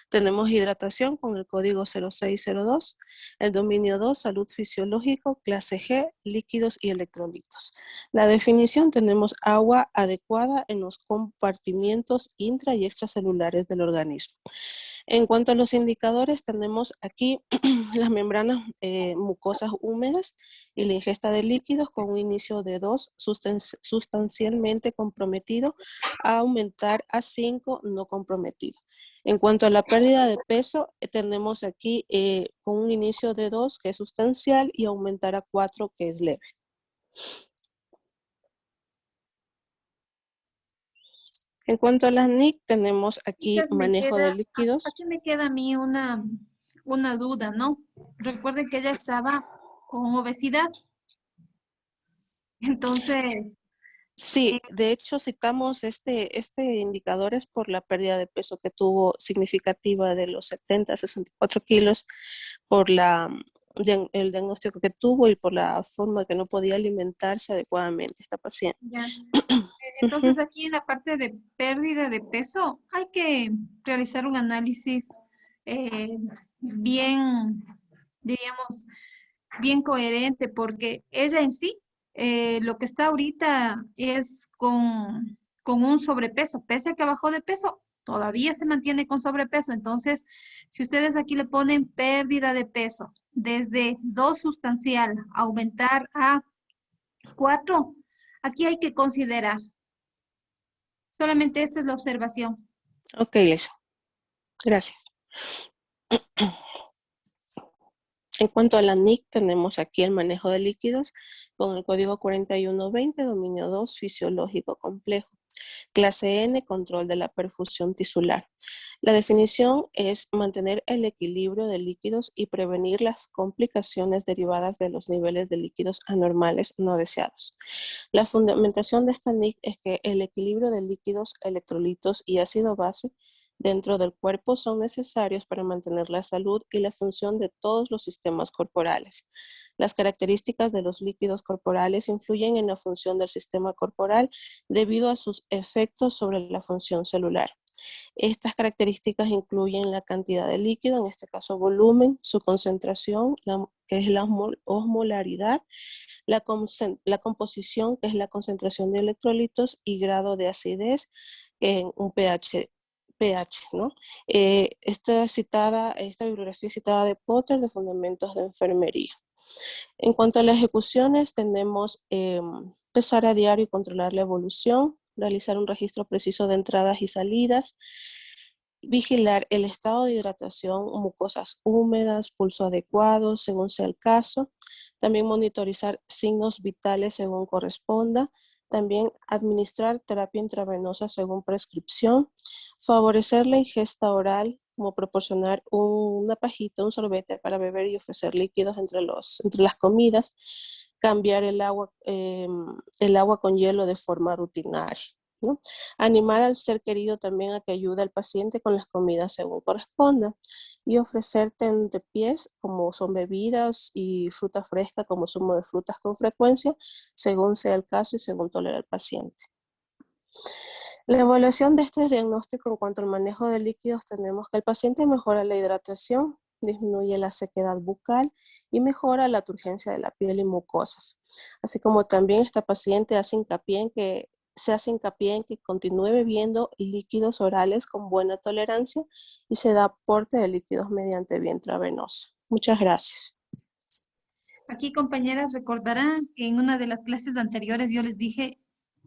tenemos hidratación con el código 0602, el dominio 2, salud fisiológico, clase G, líquidos y electrolitos. La definición, tenemos agua adecuada en los compartimientos intra y extracelulares del organismo. En cuanto a los indicadores, tenemos aquí las membranas mucosas húmedas y la ingesta de líquidos con un inicio de 2 sustancialmente comprometido a aumentar a 5 no comprometido. En cuanto a la pérdida de peso, tenemos aquí con un inicio de 2 que es sustancial y aumentar a 4 que es leve. En cuanto a las NIC, tenemos aquí Chicas, manejo de líquidos. aquí me queda a mí una duda, ¿no? Recuerden que ella estaba con obesidad. Entonces, Sí, de hecho citamos este indicador es por la pérdida de peso que tuvo significativa de los 70 a 64 kilos por el diagnóstico que tuvo y por la forma que no podía alimentarse adecuadamente esta paciente. ya. Entonces aquí en la parte de pérdida de peso hay que realizar un análisis bien, diríamos, bien coherente, porque ella en sí, lo que está ahorita es con un sobrepeso, pese a que bajó de peso, todavía se mantiene con sobrepeso. Entonces, si ustedes aquí le ponen pérdida de peso, desde 2 sustancial, aumentar a 4, aquí hay que considerar. Solamente esta es la observación. Ok, Lisa. Gracias. En cuanto a la NIC, tenemos aquí el manejo de líquidos con el código 4120, dominio 2, fisiológico complejo. Clase N, control de la perfusión tisular. La definición es mantener el equilibrio de líquidos y prevenir las complicaciones derivadas de los niveles de líquidos anormales no deseados. La fundamentación de esta NIC es que el equilibrio de líquidos, electrolitos y ácido base dentro del cuerpo son necesarios para mantener la salud y la función de todos los sistemas corporales. Las características de los líquidos corporales influyen en la función del sistema corporal debido a sus efectos sobre la función celular. Estas características incluyen la cantidad de líquido, en este caso volumen, su concentración, que es la osmolaridad, la composición, que es la concentración de electrolitos, y grado de acidez, en un pH, ¿no? Esta bibliografía citada de Potter de Fundamentos de Enfermería. En cuanto a las ejecuciones, tenemos pesar a diario y controlar la evolución, realizar un registro preciso de entradas y salidas, vigilar el estado de hidratación, mucosas húmedas, pulso adecuado según sea el caso, también monitorizar signos vitales según corresponda, también administrar terapia intravenosa según prescripción, favorecer la ingesta oral, como proporcionar una pajita, un sorbete para beber y ofrecer líquidos entre las comidas, cambiar el agua con hielo de forma rutinaria, ¿no? Animar al ser querido también a que ayude al paciente con las comidas según corresponda y ofrecer tentepiés como son bebidas y fruta fresca como zumo de frutas con frecuencia según sea el caso y según tolera el paciente. La evaluación de este diagnóstico en cuanto al manejo de líquidos, tenemos que el paciente mejora la hidratación, disminuye la sequedad bucal y mejora la turgencia de la piel y mucosas. Así como también esta paciente se hace hincapié en que continúe bebiendo líquidos orales con buena tolerancia y se da aporte de líquidos mediante vía intravenosa. Muchas gracias. Aquí, compañeras, recordarán que en una de las clases anteriores yo les dije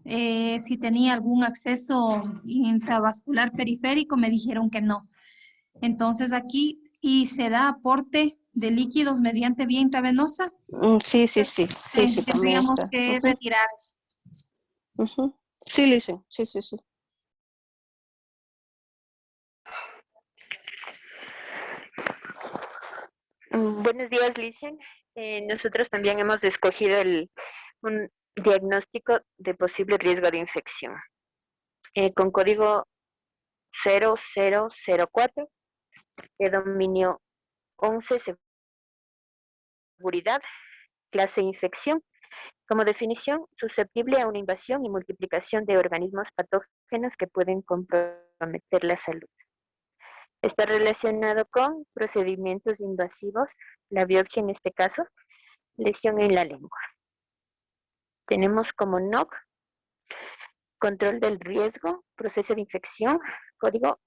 si tenía algún acceso intravascular periférico, me dijeron que no. Entonces aquí, ¿y se da aporte de líquidos mediante vía intravenosa? Sí, también Tendríamos está. que retirar. Sí, Lisa, sí. Buenos días, Licen. Nosotros también hemos escogido diagnóstico de posible riesgo de infección. Con código 0004 de dominio 11, seguridad, clase infección. Como definición, susceptible a una invasión y multiplicación de organismos patógenos que pueden comprometer la salud. Está relacionado con procedimientos invasivos, la biopsia en este caso, lesión en la lengua. Tenemos como NOC, control del riesgo, proceso de infección, código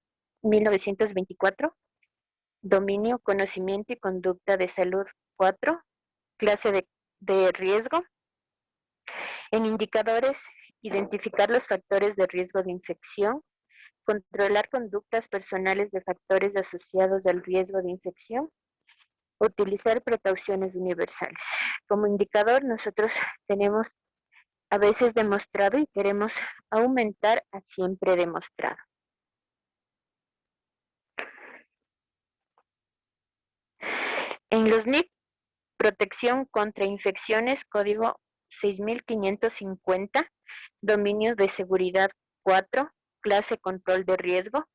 1924, dominio, conocimiento y conducta de salud 4, clase de riesgo. En indicadores, identificar los factores de riesgo de infección, controlar conductas personales de factores asociados al riesgo de infección, utilizar precauciones universales. Como indicador, nosotros tenemos a veces demostrado y queremos aumentar a siempre demostrado. En los NIC, protección contra infecciones, código 6550, dominio de seguridad 4, clase control de riesgo,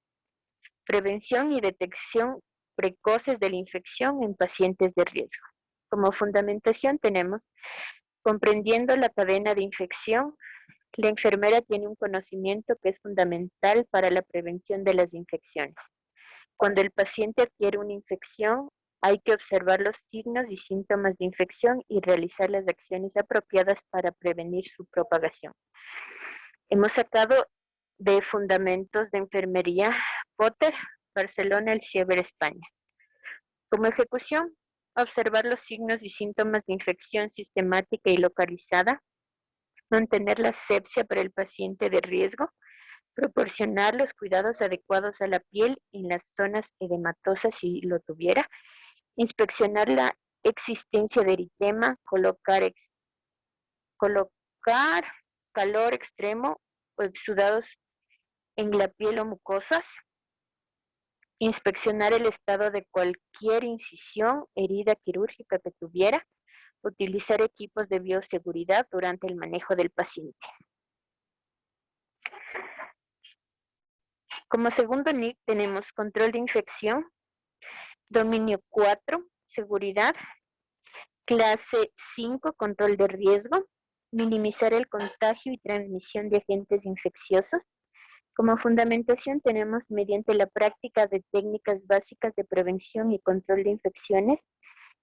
prevención y detección precoces de la infección en pacientes de riesgo. Como fundamentación tenemos, comprendiendo la cadena de infección, la enfermera tiene un conocimiento que es fundamental para la prevención de las infecciones. Cuando el paciente adquiere una infección, hay que observar los signos y síntomas de infección y realizar las acciones apropiadas para prevenir su propagación. Hemos sacado de Fundamentos de Enfermería, Potter, Barcelona, Elsevier, España. Como ejecución, observar los signos y síntomas de infección sistemática y localizada, mantener la asepsia para el paciente de riesgo, proporcionar los cuidados adecuados a la piel en las zonas edematosas si lo tuviera, inspeccionar la existencia de eritema, colocar calor extremo o exudados en la piel o mucosas, inspeccionar el estado de cualquier incisión, herida quirúrgica que tuviera, utilizar equipos de bioseguridad durante el manejo del paciente. Como segundo NIC tenemos control de infección, dominio 4, seguridad, clase 5, control de riesgo, minimizar el contagio y transmisión de agentes infecciosos. Como fundamentación tenemos mediante la práctica de técnicas básicas de prevención y control de infecciones,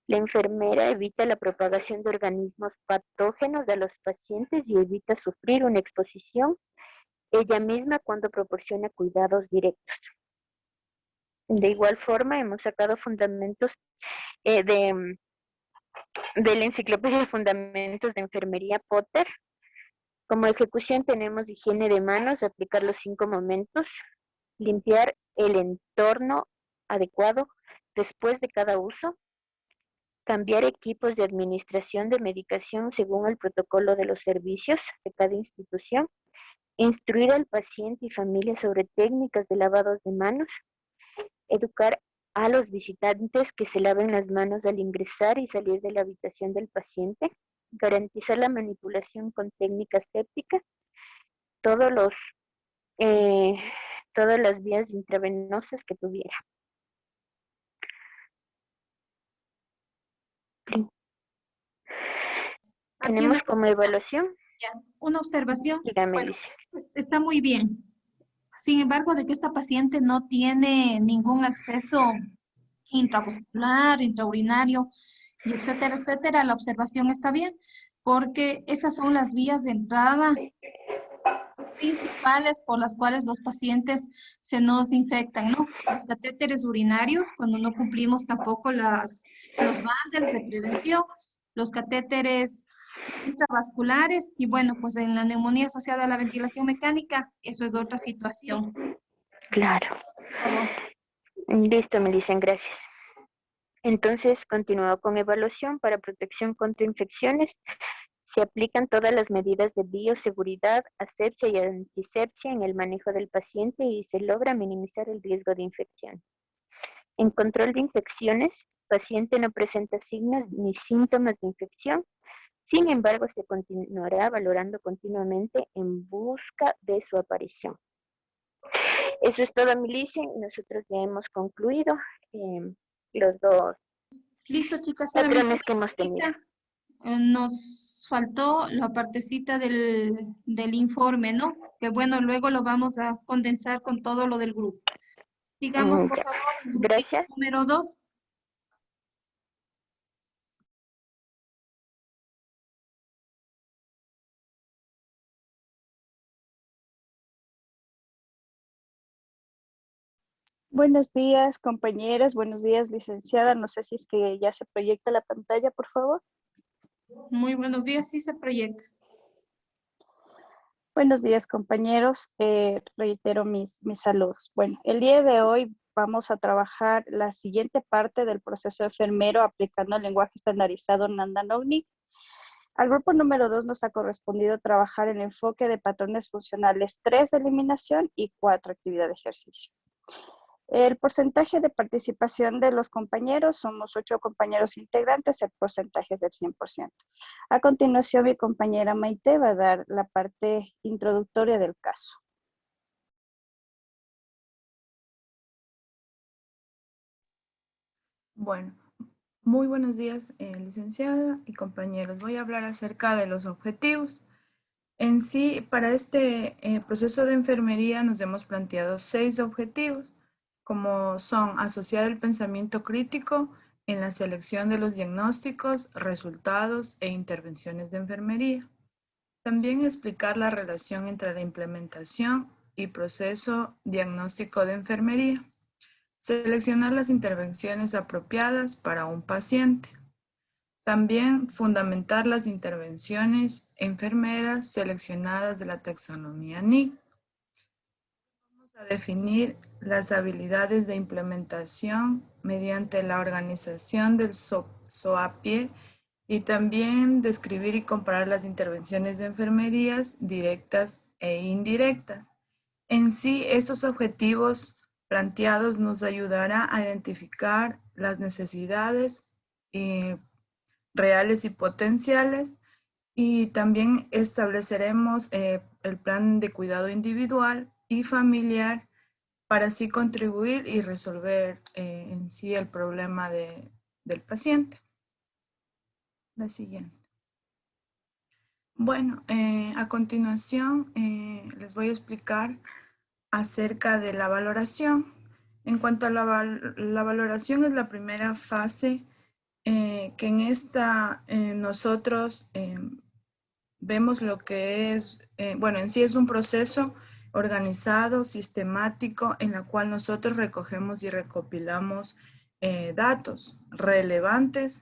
la enfermera evita la propagación de organismos patógenos a los pacientes y evita sufrir una exposición ella misma cuando proporciona cuidados directos. De igual forma, hemos sacado fundamentos de la Enciclopedia de Fundamentos de Enfermería Potter. Como ejecución tenemos higiene de manos, aplicar los 5 momentos, limpiar el entorno adecuado después de cada uso, cambiar equipos de administración de medicación según el protocolo de los servicios de cada institución, instruir al paciente y familia sobre técnicas de lavados de manos, educar a los visitantes que se laven las manos al ingresar y salir de la habitación del paciente, garantizar la manipulación con técnicas sépticas, todas las vías intravenosas que tuviera. Tenemos como evaluación. Ya, una observación. Dígame, Bueno, dice. está muy bien. Sin embargo, de que esta paciente no tiene ningún acceso intravascular, intraurinario, y etcétera, etcétera, la observación está bien, porque esas son las vías de entrada principales por las cuales los pacientes se nos infectan, ¿no? Los catéteres urinarios, cuando no cumplimos tampoco los bundles de prevención, los catéteres intravasculares y bueno, pues en la neumonía asociada a la ventilación mecánica, eso es otra situación. Claro. Por favor. Listo, me dicen gracias. Entonces, continúo con evaluación para protección contra infecciones. Se aplican todas las medidas de bioseguridad, asepsia y antisepsia en el manejo del paciente y se logra minimizar el riesgo de infección. En control de infecciones, paciente no presenta signos ni síntomas de infección. Sin embargo, se continuará valorando continuamente en busca de su aparición. Eso es todo, Milicia. Nosotros ya hemos concluido los dos Listo, chicas, patrones que hemos tenido. nos faltó la partecita del informe, ¿no? Que bueno, luego lo vamos a condensar con todo lo del grupo. Sigamos, por Ya. favor, el grupito Gracias. número 2. Buenos días, compañeras. Buenos días, licenciada. No sé si es que ya se proyecta la pantalla, por favor. Muy buenos días, sí se proyecta. Buenos días, compañeros. Reitero mis saludos. Bueno, el día de hoy vamos a trabajar la siguiente parte del proceso enfermero aplicando el lenguaje estandarizado Nandanogni. Al grupo número 2 nos ha correspondido trabajar el enfoque de patrones funcionales 3 de eliminación y 4 actividad de ejercicio. El porcentaje de participación de los compañeros, somos 8 compañeros integrantes, el porcentaje es del 100%. A continuación, mi compañera Maite va a dar la parte introductoria del caso. Bueno, muy buenos días, licenciada y compañeros. Voy a hablar acerca de los objetivos. En sí, para este proceso de enfermería nos hemos planteado 6 objetivos, como son asociar el pensamiento crítico en la selección de los diagnósticos, resultados e intervenciones de enfermería. También explicar la relación entre la implementación y proceso diagnóstico de enfermería. Seleccionar las intervenciones apropiadas para un paciente. También fundamentar las intervenciones enfermeras seleccionadas de la taxonomía NIC. Vamos a definir las habilidades de implementación mediante la organización del SOAPIE y también describir y comparar las intervenciones de enfermerías directas e indirectas. En sí, estos objetivos planteados nos ayudará a identificar las necesidades reales y potenciales, y también estableceremos el plan de cuidado individual y familiar para así contribuir y resolver en sí el problema del paciente. La siguiente. Bueno, a continuación les voy a explicar acerca de la valoración. En cuanto a la valoración, es la primera fase que en esta nosotros vemos lo que es, bueno, en sí es un proceso organizado, sistemático, en la cual nosotros recogemos y recopilamos datos relevantes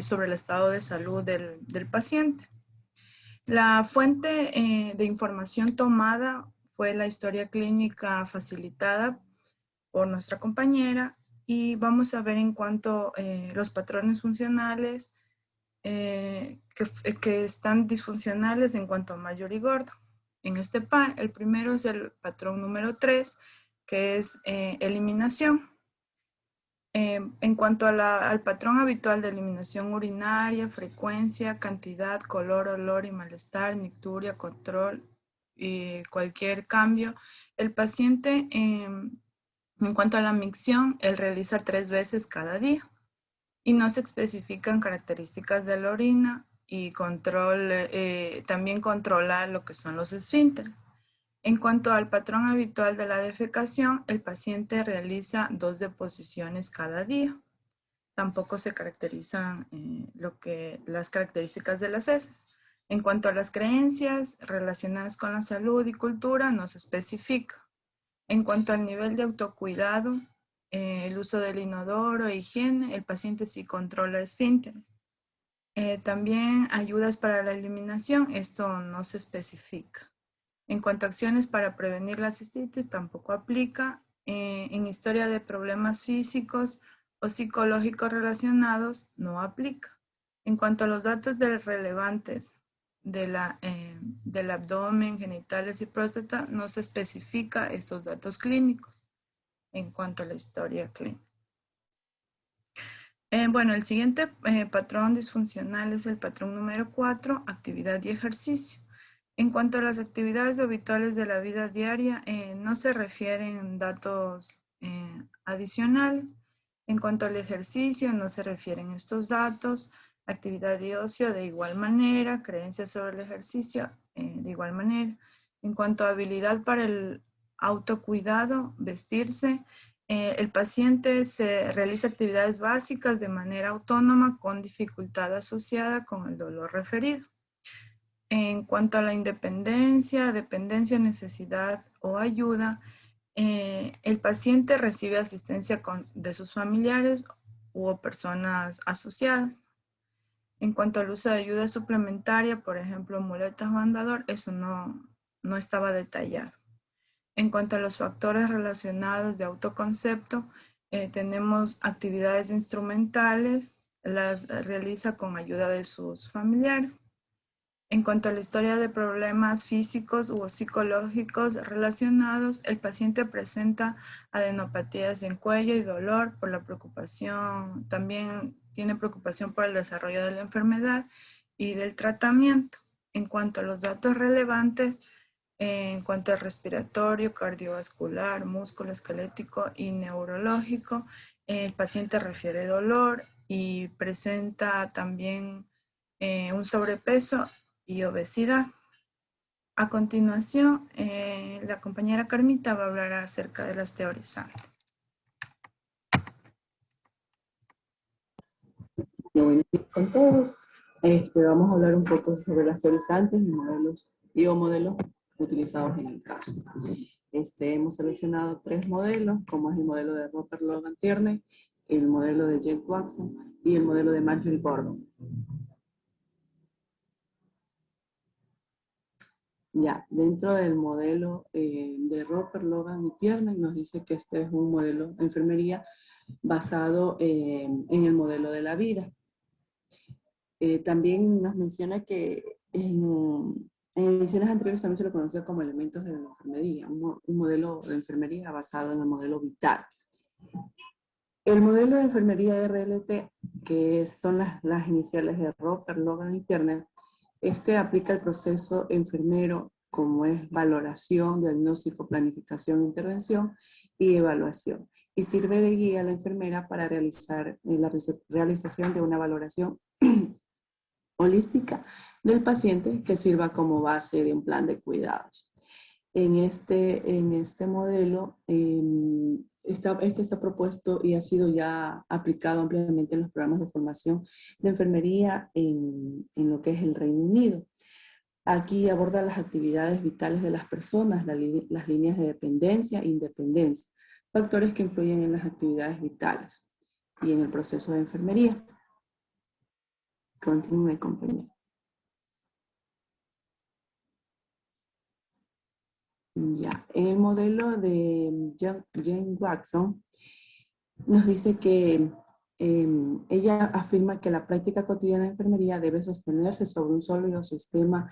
sobre el estado de salud del paciente. La fuente de información tomada fue la historia clínica facilitada por nuestra compañera, y vamos a ver en cuanto los patrones funcionales que están disfuncionales en cuanto a mayor y gordo. En este el primero es el patrón número 3, que es eliminación. En cuanto al patrón habitual de eliminación urinaria, frecuencia, cantidad, color, olor y malestar, nicturia, control y cualquier cambio, el paciente, en cuanto a la micción, él realiza 3 veces cada día y no se especifican características de la orina, y también controla lo que son los esfínteres. En cuanto al patrón habitual de la defecación, el paciente realiza 2 deposiciones cada día. Tampoco se caracterizan las características de las heces. En cuanto a las creencias relacionadas con la salud y cultura, no se especifica. En cuanto al nivel de autocuidado, el uso del inodoro e higiene, el paciente sí controla esfínteres. También ayudas para la eliminación, esto no se especifica. En cuanto a acciones para prevenir la cistitis, tampoco aplica. En historia de problemas físicos o psicológicos relacionados, no aplica. En cuanto a los datos relevantes del abdomen, genitales y próstata, no se especifica estos datos clínicos en cuanto a la historia clínica. Bueno, el siguiente patrón disfuncional es el patrón número 4, actividad y ejercicio. En cuanto a las actividades habituales de la vida diaria, no se refieren datos adicionales. En cuanto al ejercicio, no se refieren estos datos. Actividad y ocio de igual manera, creencias sobre el ejercicio de igual manera. En cuanto a habilidad para el autocuidado, vestirse, el paciente se realiza actividades básicas de manera autónoma con dificultad asociada con el dolor referido. En cuanto a la independencia, dependencia, necesidad o ayuda, el paciente recibe asistencia de sus familiares u personas asociadas. En cuanto al uso de ayuda suplementaria, por ejemplo, muletas o andador, eso no estaba detallado. En cuanto a los factores relacionados de autoconcepto, tenemos actividades instrumentales, las realiza con ayuda de sus familiares. En cuanto a la historia de problemas físicos u psicológicos relacionados, el paciente presenta adenopatías en cuello y dolor por la preocupación, también tiene preocupación por el desarrollo de la enfermedad y del tratamiento. En cuanto a los datos relevantes, en cuanto al respiratorio, cardiovascular, musculoesquelético y neurológico, el paciente refiere dolor y presenta también un sobrepeso y obesidad. A continuación, la compañera Carmita va a hablar acerca de las teorizantes. Buenos días con todos. Vamos a hablar un poco sobre las teorizantes y modelos utilizados en el caso. Hemos seleccionado 3 modelos, como es el modelo de Roper Logan Tierney, el modelo de James Watson y el modelo de Marjorie Gordon. Ya, dentro del modelo de Roper, Logan y Tierney nos dice que este es un modelo de enfermería basado en el modelo de la vida. También nos menciona que en ediciones anteriores también se lo conocía como elementos de la enfermería, un modelo de enfermería basado en el modelo vital. El modelo de enfermería RLT, que son las iniciales de Roper, Logan y Tierney, aplica el proceso enfermero como es valoración, diagnóstico, planificación, intervención y evaluación. Y sirve de guía a la enfermera para realizar la realización de una valoración holística del paciente que sirva como base de un plan de cuidados. En este modelo, está propuesto y ha sido ya aplicado ampliamente en los programas de formación de enfermería en lo que es el Reino Unido. Aquí aborda las actividades vitales de las personas, las líneas de dependencia e independencia, factores que influyen en las actividades vitales y en el proceso de enfermería. Continúe, compañero. Ya, en el modelo de Jane Watson nos dice que ella afirma que la práctica cotidiana de enfermería debe sostenerse sobre un sólido sistema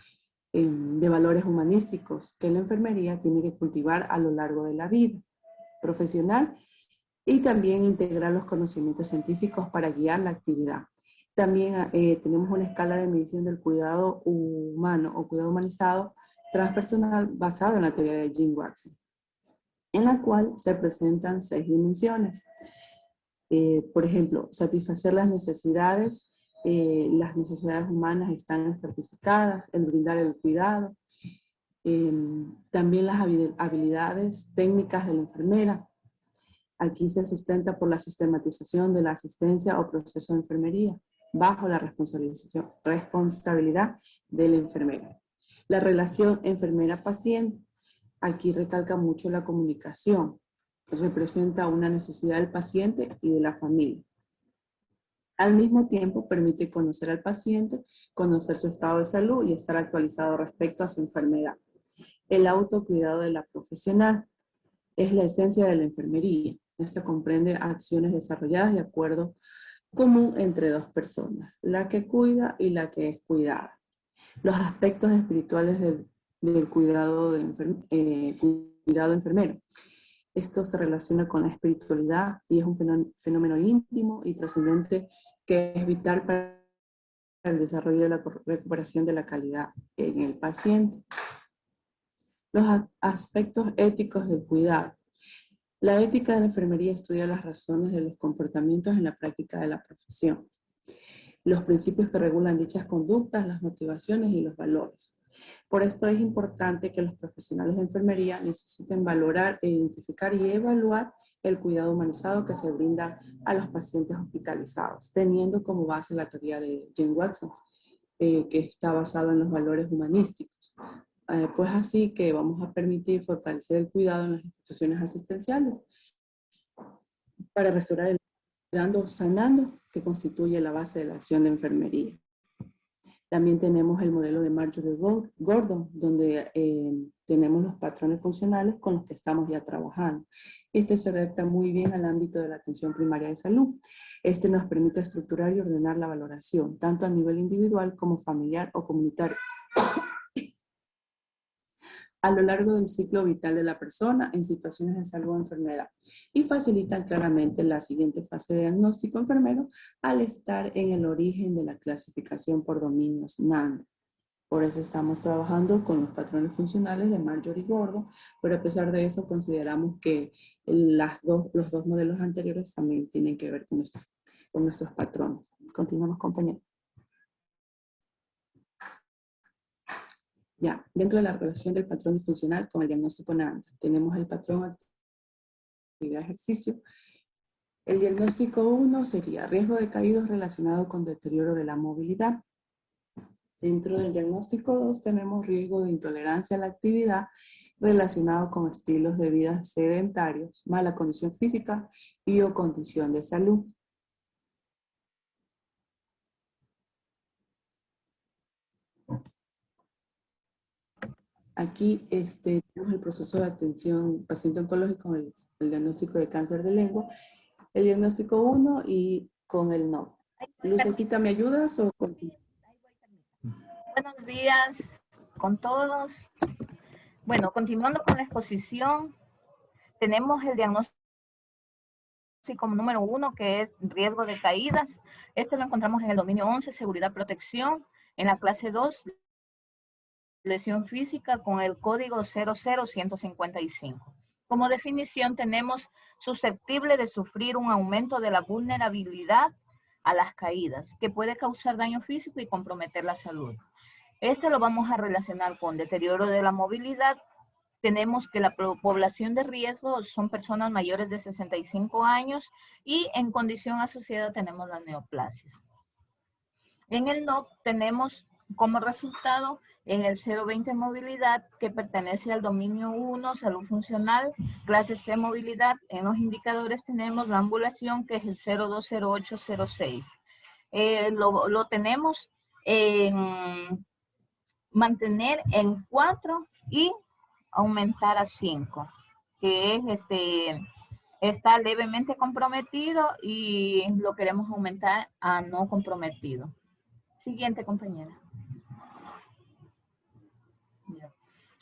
de valores humanísticos que la enfermería tiene que cultivar a lo largo de la vida profesional y también integrar los conocimientos científicos para guiar la actividad. También tenemos una escala de medición del cuidado humano o cuidado humanizado transpersonal basado en la teoría de Jane Watson, en la cual se presentan 6 dimensiones. Por ejemplo, satisfacer las necesidades humanas están estratificadas, el brindar el cuidado, también las habilidades técnicas de la enfermera. Aquí se sustenta por la sistematización de la asistencia o proceso de enfermería, bajo la responsabilidad de la enfermera. La relación enfermera-paciente, aquí recalca mucho la comunicación, que representa una necesidad del paciente y de la familia. Al mismo tiempo, permite conocer al paciente, conocer su estado de salud y estar actualizado respecto a su enfermedad. El autocuidado de la profesional es la esencia de la enfermería. Esta comprende acciones desarrolladas de acuerdo común entre 2 personas, la que cuida y la que es cuidada. Los aspectos espirituales del cuidado enfermero. Esto se relaciona con la espiritualidad y es un fenómeno íntimo y trascendente que es vital para el desarrollo de la recuperación de la calidad en el paciente. Los aspectos éticos del cuidado. La ética de la enfermería estudia las razones de los comportamientos en la práctica de la profesión, los principios que regulan dichas conductas, las motivaciones y los valores. Por esto es importante que los profesionales de enfermería necesiten valorar, identificar y evaluar el cuidado humanizado que se brinda a los pacientes hospitalizados, teniendo como base la teoría de Jane Watson, que está basado en los valores humanísticos. Pues así que vamos a permitir fortalecer el cuidado en las instituciones asistenciales para restaurar el cuidado sanando, que constituye la base de la acción de enfermería. También tenemos el modelo de Marjorie Gordon, donde tenemos los patrones funcionales con los que estamos ya trabajando. Este se adapta muy bien al ámbito de la atención primaria de salud. Este nos permite estructurar y ordenar la valoración, tanto a nivel individual como familiar o comunitario, a lo largo del ciclo vital de la persona en situaciones de salud o enfermedad, y facilitan claramente la siguiente fase de diagnóstico enfermero al estar en el origen de la clasificación por dominios NAND. Por eso estamos trabajando con los patrones funcionales de Marjorie Gordon, pero a pesar de eso consideramos que los dos modelos anteriores también tienen que ver con nuestros patrones. Continuamos, compañeros. Ya, dentro de la relación del patrón funcional con el diagnóstico NAND, tenemos el patrón actividad-ejercicio. El diagnóstico 1 sería riesgo de caídos relacionado con deterioro de la movilidad. Dentro del diagnóstico 2 tenemos riesgo de intolerancia a la actividad relacionado con estilos de vida sedentarios, mala condición física y o condición de salud. Aquí tenemos el proceso de atención paciente oncológico, el diagnóstico de cáncer de lengua, el diagnóstico 1 y con el no. Lucecita, ¿me ayudas o continúo? Buenos días con todos. Bueno, continuando con la exposición, tenemos el diagnóstico número 1, que es riesgo de caídas. Este lo encontramos en el dominio 11, seguridad, protección. En la clase 2, lesión física con el código 00155. Como definición tenemos susceptible de sufrir un aumento de la vulnerabilidad a las caídas, que puede causar daño físico y comprometer la salud. Este lo vamos a relacionar con deterioro de la movilidad. Tenemos que la población de riesgo son personas mayores de 65 años y en condición asociada tenemos las neoplasias. En el NOC tenemos como resultado en el 020 movilidad, que pertenece al dominio 1, salud funcional, clase C movilidad. En los indicadores tenemos la ambulación, que es el 020806. Lo tenemos en mantener en 4 y aumentar a 5, que es está levemente comprometido y lo queremos aumentar a no comprometido. Siguiente, compañera.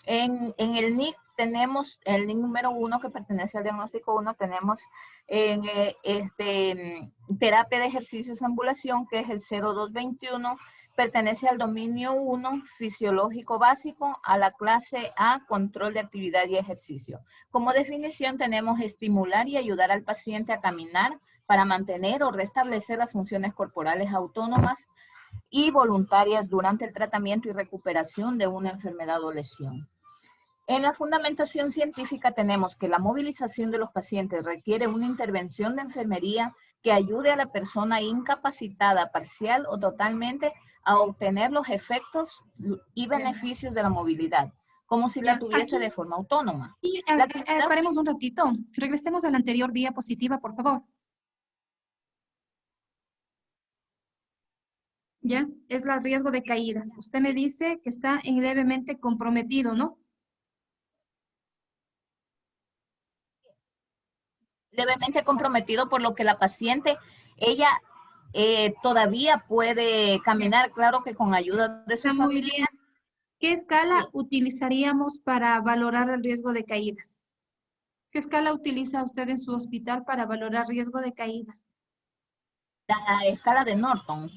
En el NIC tenemos el NIC número 1, que pertenece al diagnóstico 1, tenemos en terapia de ejercicios ambulación, que es el 0221, pertenece al dominio 1, fisiológico básico, a la clase A, control de actividad y ejercicio. Como definición tenemos estimular y ayudar al paciente a caminar para mantener o restablecer las funciones corporales autónomas y voluntarias durante el tratamiento y recuperación de una enfermedad o lesión. En la fundamentación científica tenemos que la movilización de los pacientes requiere una intervención de enfermería que ayude a la persona incapacitada parcial o totalmente a obtener los efectos y beneficios de la movilidad, como si la tuviese de forma autónoma. Y paremos un ratito. Regresemos a la anterior diapositiva, por favor. ¿Ya? Es el riesgo de caídas. Usted me dice que está levemente comprometido, ¿no? Levemente comprometido, por lo que la paciente, ella todavía puede caminar, claro que con ayuda de su familia. Muy bien. ¿Qué escala utilizaríamos para valorar el riesgo de caídas? ¿Qué escala utiliza usted en su hospital para valorar riesgo de caídas? La escala de Norton.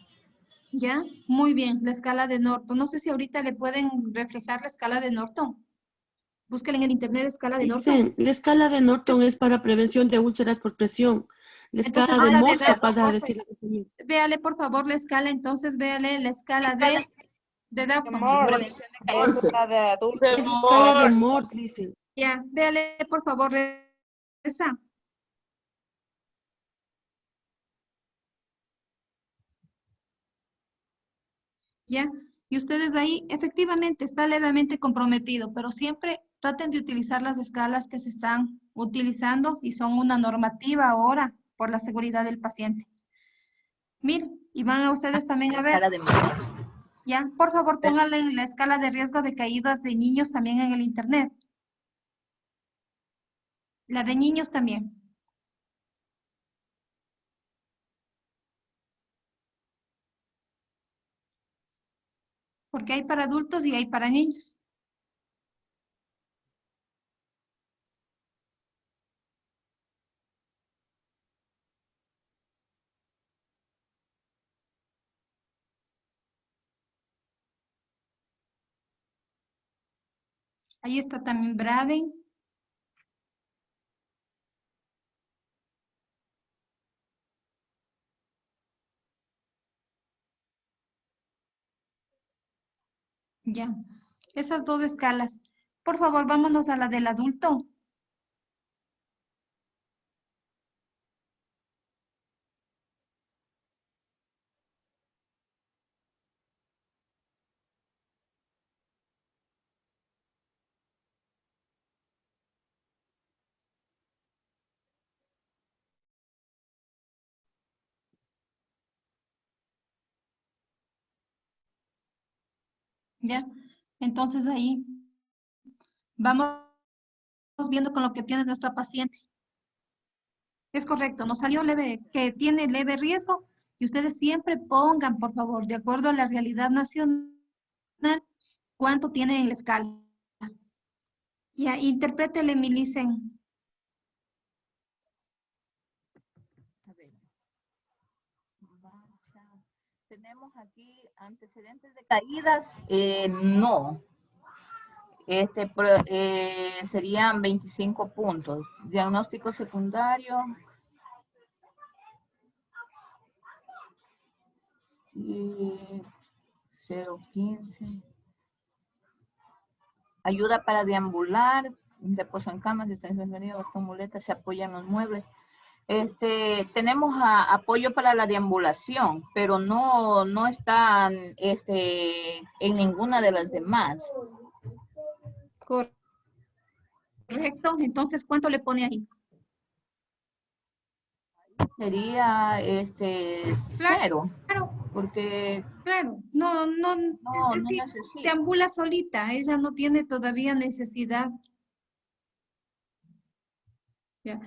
¿Ya? Muy bien, la escala de Norton. No sé si ahorita le pueden reflejar la escala de Norton. Búsquenla en el internet, escala de Norton. Dicen, la escala de Norton es para prevención de úlceras por presión. La Entonces, escala de la de Morse Norton, pasa a decir. véale por favor la escala, entonces véale la escala de Norton. Prevención de caídas es la de adultos. Es la escala de Morse, dicen. Ya, véale por favor esa. ¿Ya? Y ustedes ahí efectivamente está levemente comprometido, pero siempre traten de utilizar las escalas que se están utilizando y son una normativa ahora por la seguridad del paciente. Miren, y van a ustedes también a ver. Escala de Morse. Ya, por favor pónganle la escala de riesgo de caídas de niños también en el internet. La de niños también. Porque hay para adultos y hay para niños. Ahí está también Braden. Ya, esas dos escalas. Por favor, vámonos a la del adulto. Ya, entonces ahí vamos viendo con lo que tiene nuestra paciente. Es correcto, nos salió leve, que tiene leve riesgo y ustedes siempre pongan, por favor, de acuerdo a la realidad nacional, cuánto tiene en la escala. Ya, interprétele, Milicen. A ver. Tenemos aquí antecedentes de caídas. No. Serían 25 puntos. Diagnóstico secundario. Y 0,15. Ayuda para deambular, reposo en cama, asistencia enfermería, bastón, muleta, se apoyan los muebles. Tenemos apoyo para la deambulación, pero no están en ninguna de las demás. Correcto, entonces, ¿cuánto le pone ahí? Sería 0. Claro, Porque claro, no es que necesita. deambula solita, ella no tiene todavía necesidad. Ya.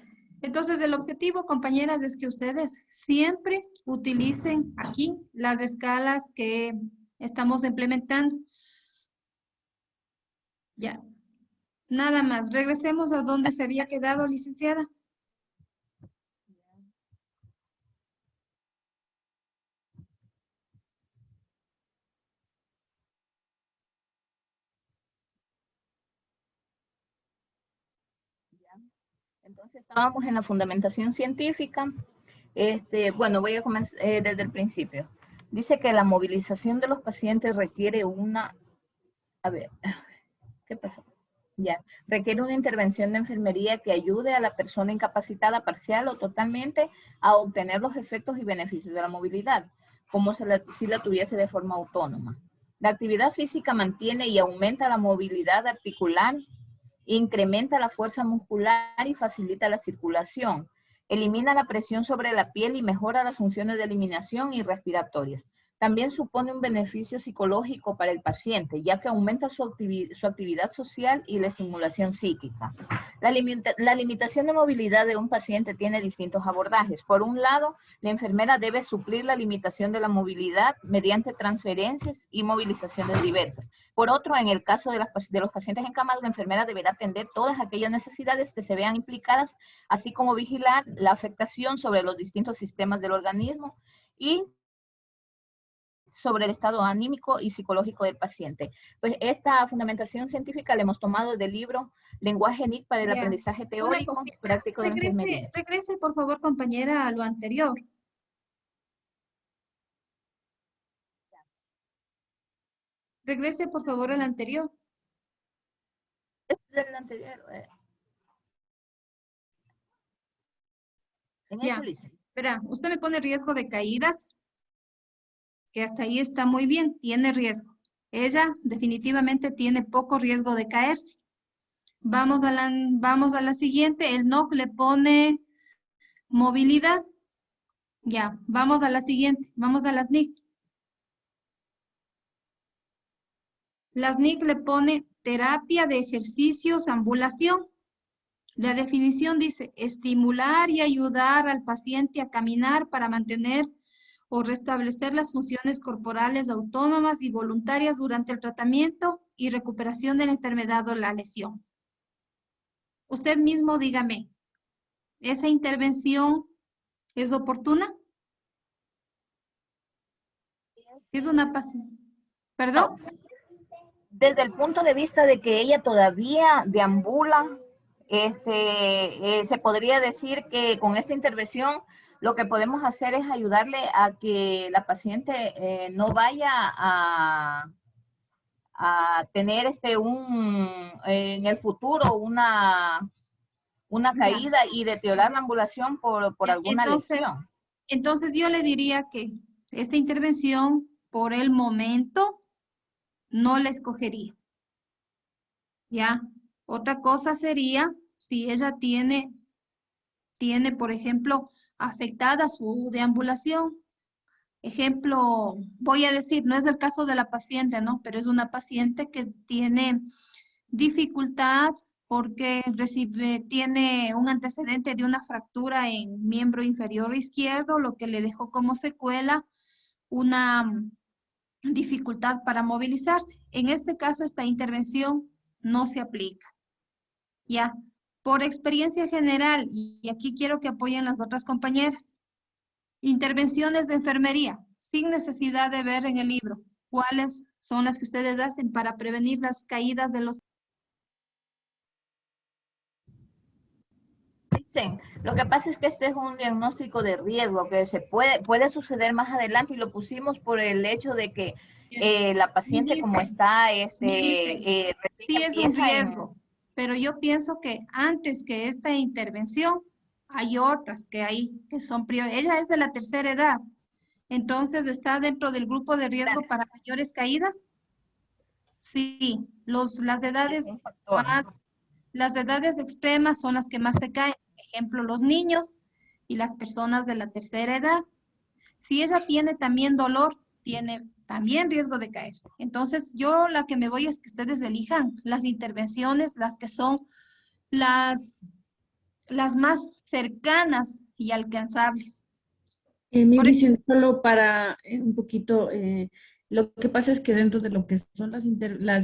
Entonces, el objetivo, compañeras, es que ustedes siempre utilicen aquí las escalas que estamos implementando. Ya. Nada más. Regresemos a donde se había quedado, licenciada. Entonces estábamos en la fundamentación científica. Bueno, voy a comenzar desde el principio. Dice que la movilización de los pacientes requiere una... A ver, ¿qué pasó? Ya, requiere una intervención de enfermería que ayude a la persona incapacitada parcial o totalmente a obtener los efectos y beneficios de la movilidad, como si la tuviese de forma autónoma. La actividad física mantiene y aumenta la movilidad articular, incrementa la fuerza muscular y facilita la circulación. Elimina la presión sobre la piel y mejora las funciones de eliminación y respiratorias. También supone un beneficio psicológico para el paciente, ya que aumenta su actividad social y la estimulación psíquica. La limitación de movilidad de un paciente tiene distintos abordajes. Por un lado, la enfermera debe suplir la limitación de la movilidad mediante transferencias y movilizaciones diversas. Por otro, en el caso de los pacientes encamados, la enfermera deberá atender todas aquellas necesidades que se vean implicadas, así como vigilar la afectación sobre los distintos sistemas del organismo y sobre el estado anímico y psicológico del paciente. Pues esta fundamentación científica la hemos tomado del libro Lenguaje NIC para el Ya. aprendizaje teórico práctico de la enfermería. Regrese, por favor, compañera, a lo anterior. Regrese, por favor, al anterior. Este es el anterior. En Ya. eso, Lisa. Verá, usted me pone riesgo de caídas, que hasta ahí está muy bien, tiene riesgo. Ella definitivamente tiene poco riesgo de caerse. Vamos a la siguiente, el NOC le pone movilidad. Ya, vamos a la siguiente, vamos a las NIC. Las NIC le pone terapia de ejercicios, ambulación. La definición dice, estimular y ayudar al paciente a caminar para mantener o restablecer las funciones corporales autónomas y voluntarias durante el tratamiento y recuperación de la enfermedad o la lesión. Usted mismo dígame, ¿esa intervención es oportuna? Si es una paciente, ¿perdón? Desde el punto de vista de que ella todavía deambula, se podría decir que con esta intervención lo que podemos hacer es ayudarle a que la paciente no vaya a tener en el futuro una caída y deteriorar la ambulación por alguna lesión. Entonces yo le diría que esta intervención por el momento no la escogería. ¿Ya? Otra cosa sería si ella tiene, por ejemplo, afectada su deambulación. Ejemplo, voy a decir, no es el caso de la paciente, ¿no? Pero es una paciente que tiene dificultad porque tiene un antecedente de una fractura en miembro inferior izquierdo, lo que le dejó como secuela una dificultad para movilizarse. En este caso, esta intervención no se aplica. Ya, por experiencia general, y aquí quiero que apoyen las otras compañeras, intervenciones de enfermería, sin necesidad de ver en el libro cuáles son las que ustedes hacen para prevenir las caídas de los... Dicen, lo que pasa es que este es un diagnóstico de riesgo que puede suceder más adelante y lo pusimos por el hecho de que la paciente como está, sí es un riesgo, pero yo pienso que antes que esta intervención hay otras que son prioritarias. Ella es de la tercera edad, entonces está dentro del grupo de riesgo para mayores caídas. Sí, las edades extremas son las que más se caen. Por ejemplo, los niños y las personas de la tercera edad. Si ella tiene también dolor, tiene también riesgo de caerse. Entonces, yo la que me voy es que ustedes elijan las intervenciones, las que son las más cercanas y alcanzables. Me dicen solo para un poquito, lo que pasa es que dentro de lo que son las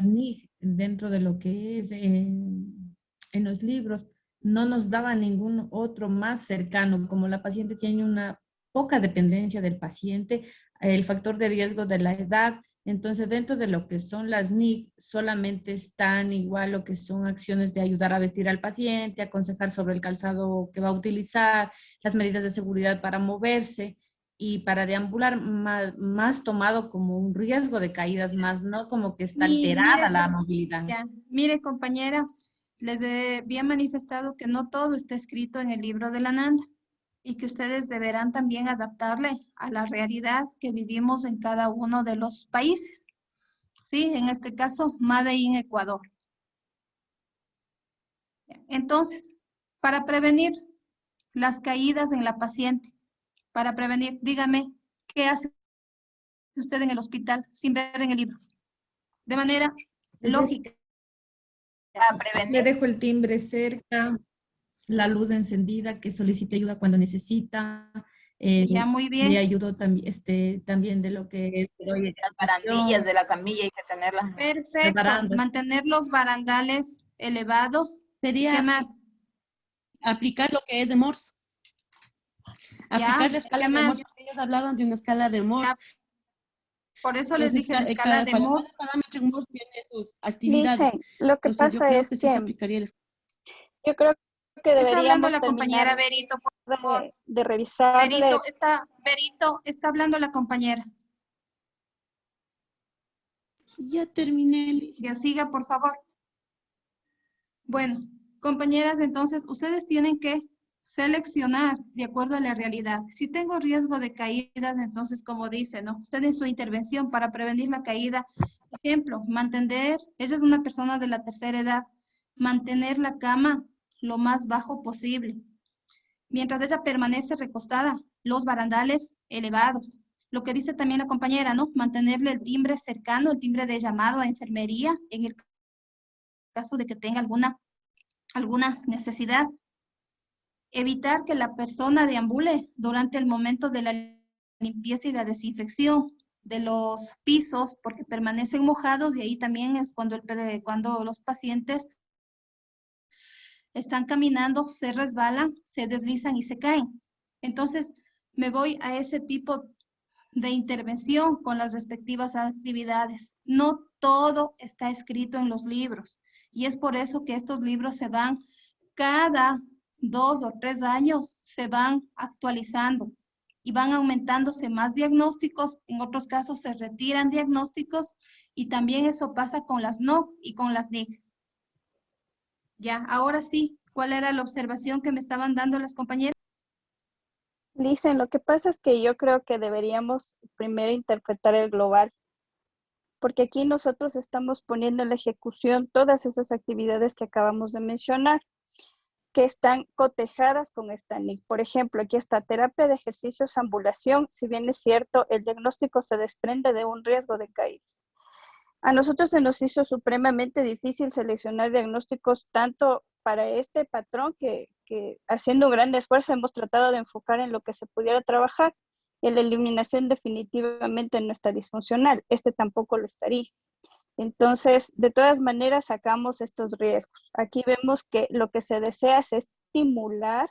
NIG, dentro de lo que es en los libros, no nos daba ningún otro más cercano, como la paciente tiene una poca dependencia del paciente, el factor de riesgo de la edad. Entonces, dentro de lo que son las NIC, solamente están igual lo que son acciones de ayudar a vestir al paciente, aconsejar sobre el calzado que va a utilizar, las medidas de seguridad para moverse y para deambular, más tomado como un riesgo de caídas, más no como que está alterada la movilidad. Ya, mire, compañera, les había manifestado que no todo está escrito en el libro de la Nanda y que ustedes deberán también adaptarle a la realidad que vivimos en cada uno de los países. Sí, en este caso, Made in Ecuador. Entonces, para prevenir las caídas en la paciente, dígame, ¿qué hace usted en el hospital sin ver en el libro? De manera Le de- lógica. Para Le prevenir. dejo el timbre cerca, la luz encendida, que solicite ayuda cuando necesita. Ya, muy Le bien. ayudo también, también de lo que le doy Las barandillas de la camilla hay que tenerlas. Perfecto. barandas. Mantener los barandales elevados. ¿Qué Sería más? aplicar lo que es de Morse. Aplicar Ya, la escala ¿qué de más? Morse. Ellos hablaban de una escala de Morse. Ya, por eso les Entonces, dije la escala de Morse. cada parámetro en Morse tiene sus actividades. Listen, lo que Entonces, yo pasa creo es que sí se que aplicaría el yo creo que Está hablando deberíamos la compañera terminar Berito, por favor. de revisarles. Berito, está hablando la compañera. Ya terminé. Ya siga, por favor. Bueno, compañeras, entonces ustedes tienen que seleccionar de acuerdo a la realidad. Si tengo riesgo de caídas, entonces como dice, ¿no? Usted en su intervención para prevenir la caída, ejemplo, mantener, ella es una persona de la tercera edad, mantener la cama lo más bajo posible. Mientras ella permanece recostada, los barandales elevados. Lo que dice también la compañera, ¿no? Mantenerle el timbre cercano, el timbre de llamado a enfermería en el caso de que tenga alguna necesidad. Evitar que la persona deambule durante el momento de la limpieza y la desinfección de los pisos porque permanecen mojados y ahí también es cuando los pacientes están caminando, se resbalan, se deslizan y se caen. Entonces, me voy a ese tipo de intervención con las respectivas actividades. No todo está escrito en los libros y es por eso que estos libros se van cada 2 o 3 años, se van actualizando y van aumentándose más diagnósticos, en otros casos se retiran diagnósticos y también eso pasa con las NOC y con las NIC. Ya, ahora sí, ¿cuál era la observación que me estaban dando las compañeras? Listen, lo que pasa es que yo creo que deberíamos primero interpretar el global, porque aquí nosotros estamos poniendo en la ejecución todas esas actividades que acabamos de mencionar, que están cotejadas con esta NIC. Por ejemplo, aquí está terapia de ejercicios, ambulación. Si bien es cierto, el diagnóstico se desprende de un riesgo de caídas. A nosotros se nos hizo supremamente difícil seleccionar diagnósticos tanto para este patrón que haciendo un gran esfuerzo hemos tratado de enfocar en lo que se pudiera trabajar y la eliminación definitivamente no está disfuncional. Este tampoco lo estaría. Entonces, de todas maneras, sacamos estos riesgos. Aquí vemos que lo que se desea es estimular,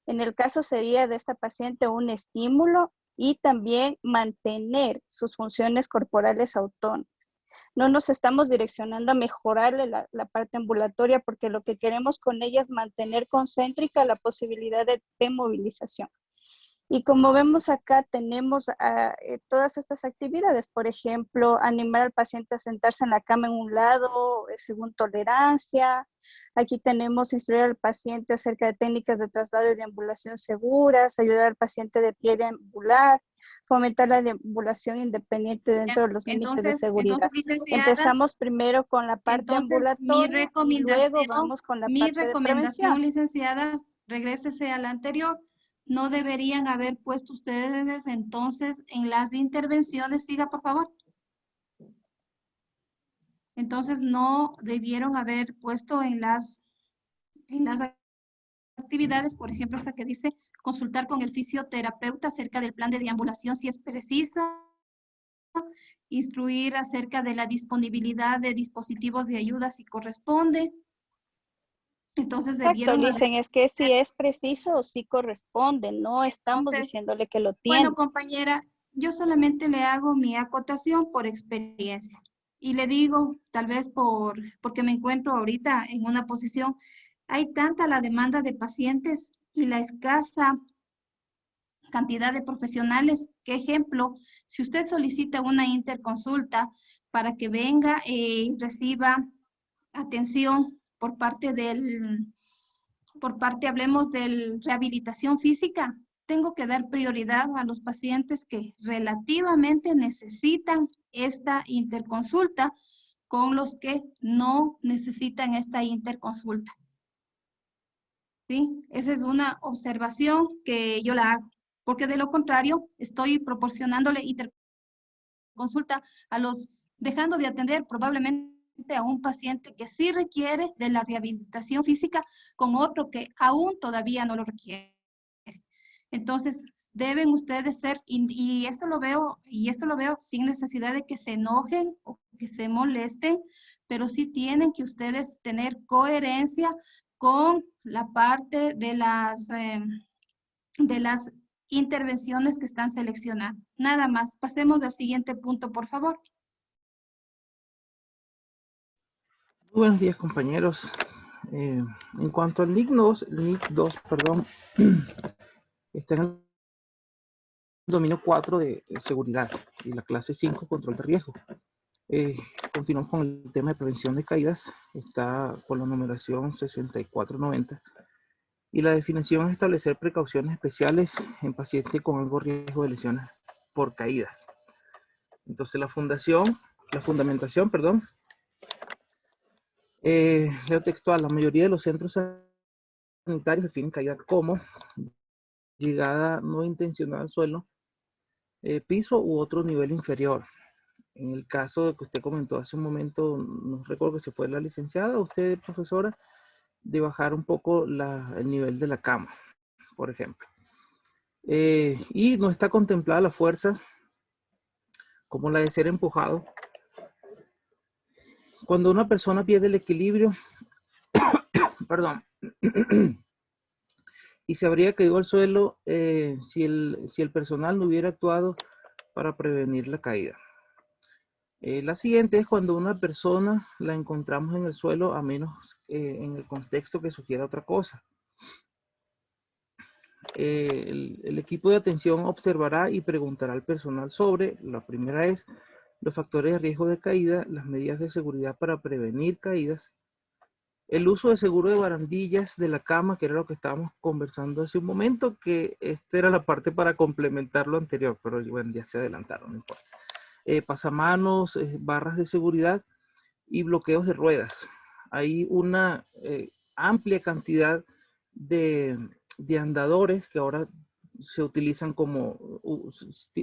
en el caso sería de esta paciente un estímulo y también mantener sus funciones corporales autónomas. No nos estamos direccionando a mejorarle la parte ambulatoria porque lo que queremos con ella es mantener concéntrica la posibilidad de movilización. Y como vemos acá, tenemos todas estas actividades, por ejemplo, animar al paciente a sentarse en la cama en un lado, según tolerancia. Aquí tenemos instruir al paciente acerca de técnicas de traslado y deambulación seguras, ayudar al paciente de pie a deambular, fomentar la deambulación independiente dentro de los límites de seguridad. Licenciada, Empezamos primero con la parte ambulatoria y luego vamos con la parte de prevención. Licenciada, regrésese a la anterior. No deberían haber puesto ustedes entonces en las intervenciones, siga por favor. Entonces no debieron haber puesto en las actividades, por ejemplo, esta que dice consultar con el fisioterapeuta acerca del plan de deambulación si es precisa, instruir acerca de la disponibilidad de dispositivos de ayuda si corresponde. Entonces Exacto, dicen, es que si es preciso o si corresponde, no estamos diciéndole que lo tiene. Bueno, compañera, yo solamente le hago mi acotación por experiencia. Y le digo, tal vez porque me encuentro ahorita en una posición, hay tanta la demanda de pacientes y la escasa cantidad de profesionales. ¿Qué ejemplo? Si usted solicita una interconsulta para que venga y reciba atención por parte, hablemos de rehabilitación física, tengo que dar prioridad a los pacientes que relativamente necesitan esta interconsulta con los que no necesitan esta interconsulta. ¿Sí? Esa es una observación que yo la hago, porque de lo contrario estoy proporcionándole interconsulta consulta, dejando de atender probablemente a un paciente que sí requiere de la rehabilitación física con otro que aún todavía no lo requiere. Entonces, deben ustedes ser, y esto lo veo sin necesidad de que se enojen o que se molesten, pero sí tienen que ustedes tener coherencia con la parte de las intervenciones que están seleccionando. Nada más. Pasemos al siguiente punto, por favor. Muy buenos días, compañeros. En cuanto al NIC 2, perdón, está en el dominio 4 de seguridad y la clase 5, control de riesgo. Continuamos con el tema de prevención de caídas. Está con la numeración 6490. Y la definición es establecer precauciones especiales en pacientes con algo riesgo de lesiones por caídas. Entonces la fundamentación, perdón. Leo textual: la mayoría de los centros sanitarios definen caída como llegada no intencional al suelo, piso u otro nivel inferior. En el caso de que usted comentó hace un momento, no recuerdo que se fue la licenciada, usted, profesora, de bajar un poco el nivel de la cama, por ejemplo. Y no está contemplada la fuerza como la de ser empujado. Cuando una persona pierde el equilibrio, perdón, y se habría caído al suelo si el personal no hubiera actuado para prevenir la caída. La siguiente es cuando una persona la encontramos en el suelo, a menos en el contexto que sugiera otra cosa. El equipo de atención observará y preguntará al personal sobre, la primera es, los factores de riesgo de caída, las medidas de seguridad para prevenir caídas, el uso de seguro de barandillas de la cama, que era lo que estábamos conversando hace un momento, que esta era la parte para complementar lo anterior, pero bueno, ya se adelantaron, no importa. Pasamanos, barras de seguridad y bloqueos de ruedas. Hay una amplia cantidad de andadores que ahora se utilizan como,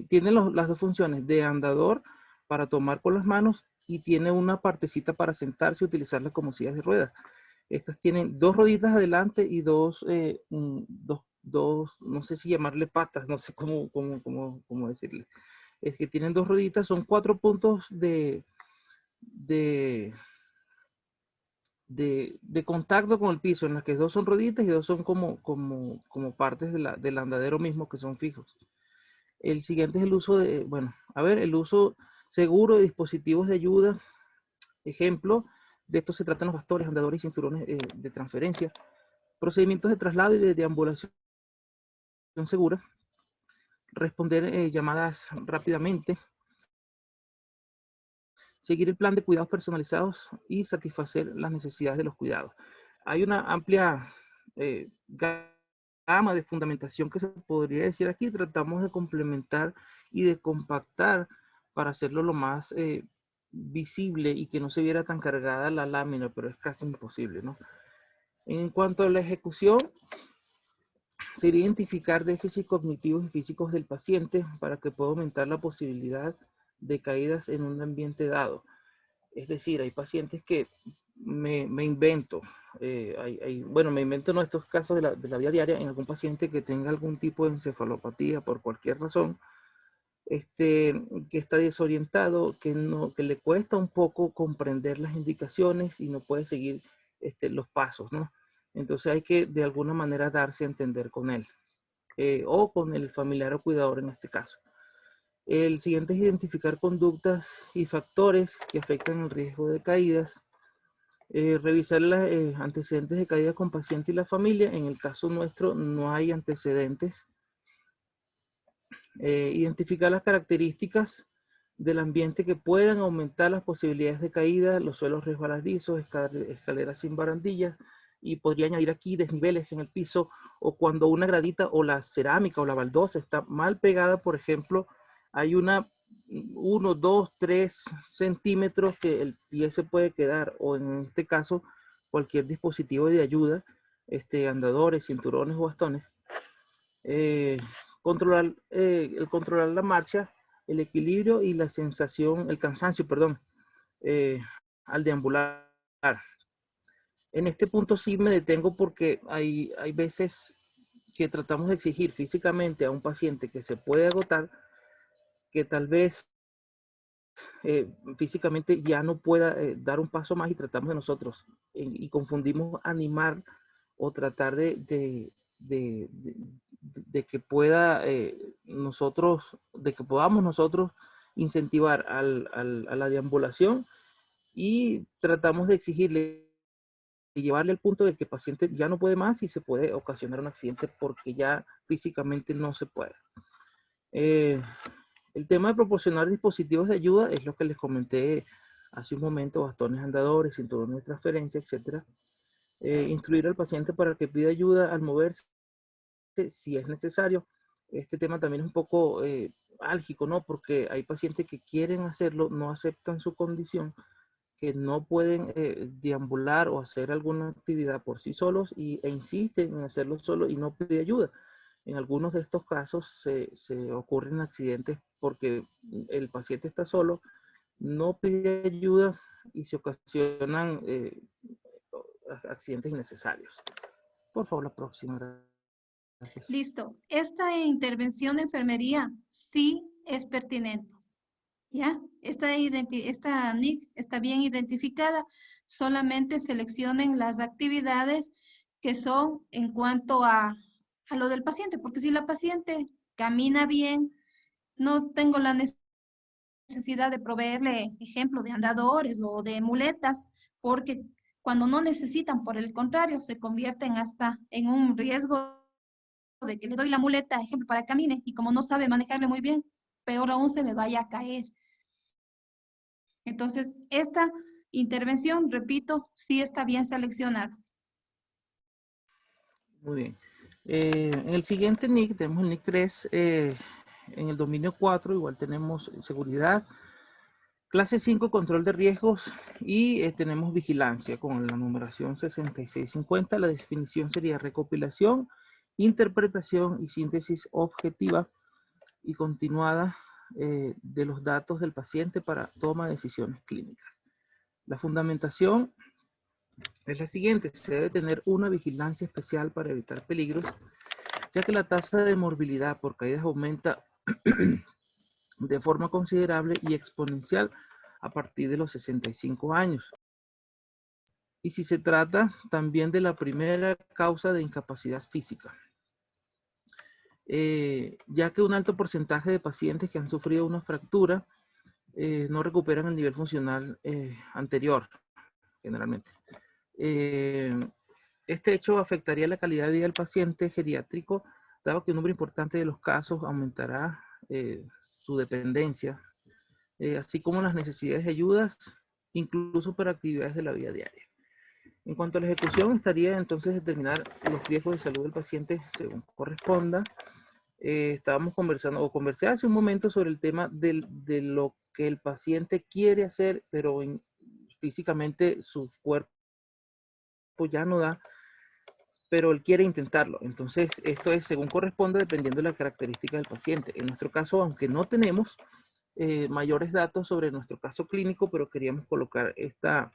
tienen las dos funciones de andador para tomar con las manos y tiene una partecita para sentarse y utilizarla como sillas de ruedas. Estas tienen dos rueditas adelante y dos, no sé si llamarle patas, no sé cómo decirle. Es que tienen dos rueditas, son 4 puntos de contacto con el piso, en las que dos son rueditas y dos son como partes del andadero mismo, que son fijos. El siguiente es el uso de, el uso seguro de dispositivos de ayuda. Ejemplo, de esto se tratan los bastores, andadores y cinturones de transferencia. Procedimientos de traslado y de deambulación segura. Responder llamadas rápidamente. Seguir el plan de cuidados personalizados y satisfacer las necesidades de los cuidados. Hay una amplia gama de fundamentación que se podría decir aquí. Tratamos de complementar y de compactar para hacerlo lo más visible y que no se viera tan cargada la lámina, pero es casi imposible, ¿no? En cuanto a la ejecución, sería identificar déficits cognitivos y físicos del paciente para que pueda aumentar la posibilidad de caídas en un ambiente dado. Es decir, hay pacientes que me invento, me invento en estos casos de la vida diaria, en algún paciente que tenga algún tipo de encefalopatía por cualquier razón, que está desorientado, que le cuesta un poco comprender las indicaciones y no puede seguir los pasos, ¿no? Entonces hay que de alguna manera darse a entender con él, o con el familiar o cuidador en este caso. El siguiente es identificar conductas y factores que afectan el riesgo de caídas. Revisar los antecedentes de caída con paciente y la familia. En el caso nuestro no hay antecedentes. Identificar las características del ambiente que puedan aumentar las posibilidades de caída, los suelos resbaladizos, escaleras sin barandillas, y podría añadir aquí desniveles en el piso, o cuando una gradita o la cerámica o la baldosa está mal pegada, por ejemplo, hay 1, 2, 3 centímetros que el pie se puede quedar, o en este caso cualquier dispositivo de ayuda, andadores, cinturones o bastones. Controlar la marcha el equilibrio y la sensación, el cansancio, perdón, al deambular. En este punto sí me detengo porque hay veces que tratamos de exigir físicamente a un paciente que se puede agotar, que tal vez físicamente ya no pueda dar un paso más y tratamos de nosotros y confundimos animar o tratar de que pueda de que podamos nosotros incentivar a la deambulación y tratamos de exigirle y llevarle al punto de que el paciente ya no puede más y se puede ocasionar un accidente porque ya físicamente no se puede. El tema de proporcionar dispositivos de ayuda es lo que les comenté hace un momento: bastones andadores, cinturones de transferencia, etc. Instruir al paciente para que pida ayuda al moverse si es necesario. Este tema también es un poco álgico, ¿no? Porque hay pacientes que quieren hacerlo, no aceptan su condición, que no pueden deambular o hacer alguna actividad por sí solos e insisten en hacerlo solo y no pide ayuda. En algunos de estos casos se ocurren accidentes porque el paciente está solo, no pide ayuda y se ocasionan accidentes innecesarios. Por favor, la próxima. Gracias. Listo. Esta intervención de enfermería sí es pertinente. ¿Ya? Esta NIC está bien identificada. Solamente seleccionen las actividades que son en cuanto a lo del paciente, porque si la paciente camina bien, no tengo la necesidad de proveerle ejemplo de andadores o de muletas, porque cuando no necesitan, por el contrario, se convierten hasta en un riesgo de que le doy la muleta, ejemplo, para que camine, y como no sabe manejarle muy bien, peor aún se me vaya a caer. Entonces, esta intervención, repito, sí está bien seleccionada. Muy bien. En el siguiente NIC tenemos el NIC 3. En el dominio 4 igual tenemos seguridad. Clase 5, control de riesgos, y tenemos vigilancia con la numeración 6650. La definición sería recopilación, interpretación y síntesis objetiva y continuada de los datos del paciente para toma de decisiones clínicas. La fundamentación es la siguiente: se debe tener una vigilancia especial para evitar peligros, ya que la tasa de morbilidad por caídas aumenta de forma considerable y exponencial a partir de los 65 años. Y si se trata también de la primera causa de incapacidad física, ya que un alto porcentaje de pacientes que han sufrido una fractura no recuperan el nivel funcional anterior, generalmente. Este hecho afectaría la calidad de vida del paciente geriátrico, dado que un número importante de los casos aumentará su dependencia, así como las necesidades de ayudas, incluso para actividades de la vida diaria. En cuanto a la ejecución, estaría entonces determinar los riesgos de salud del paciente según corresponda. Estábamos conversando, o conversé hace un momento sobre el tema de lo que el paciente quiere hacer, pero físicamente su cuerpo ya no da, pero él quiere intentarlo. Entonces, esto es según corresponde, dependiendo de la característica del paciente. En nuestro caso, aunque no tenemos mayores datos sobre nuestro caso clínico, pero queríamos colocar este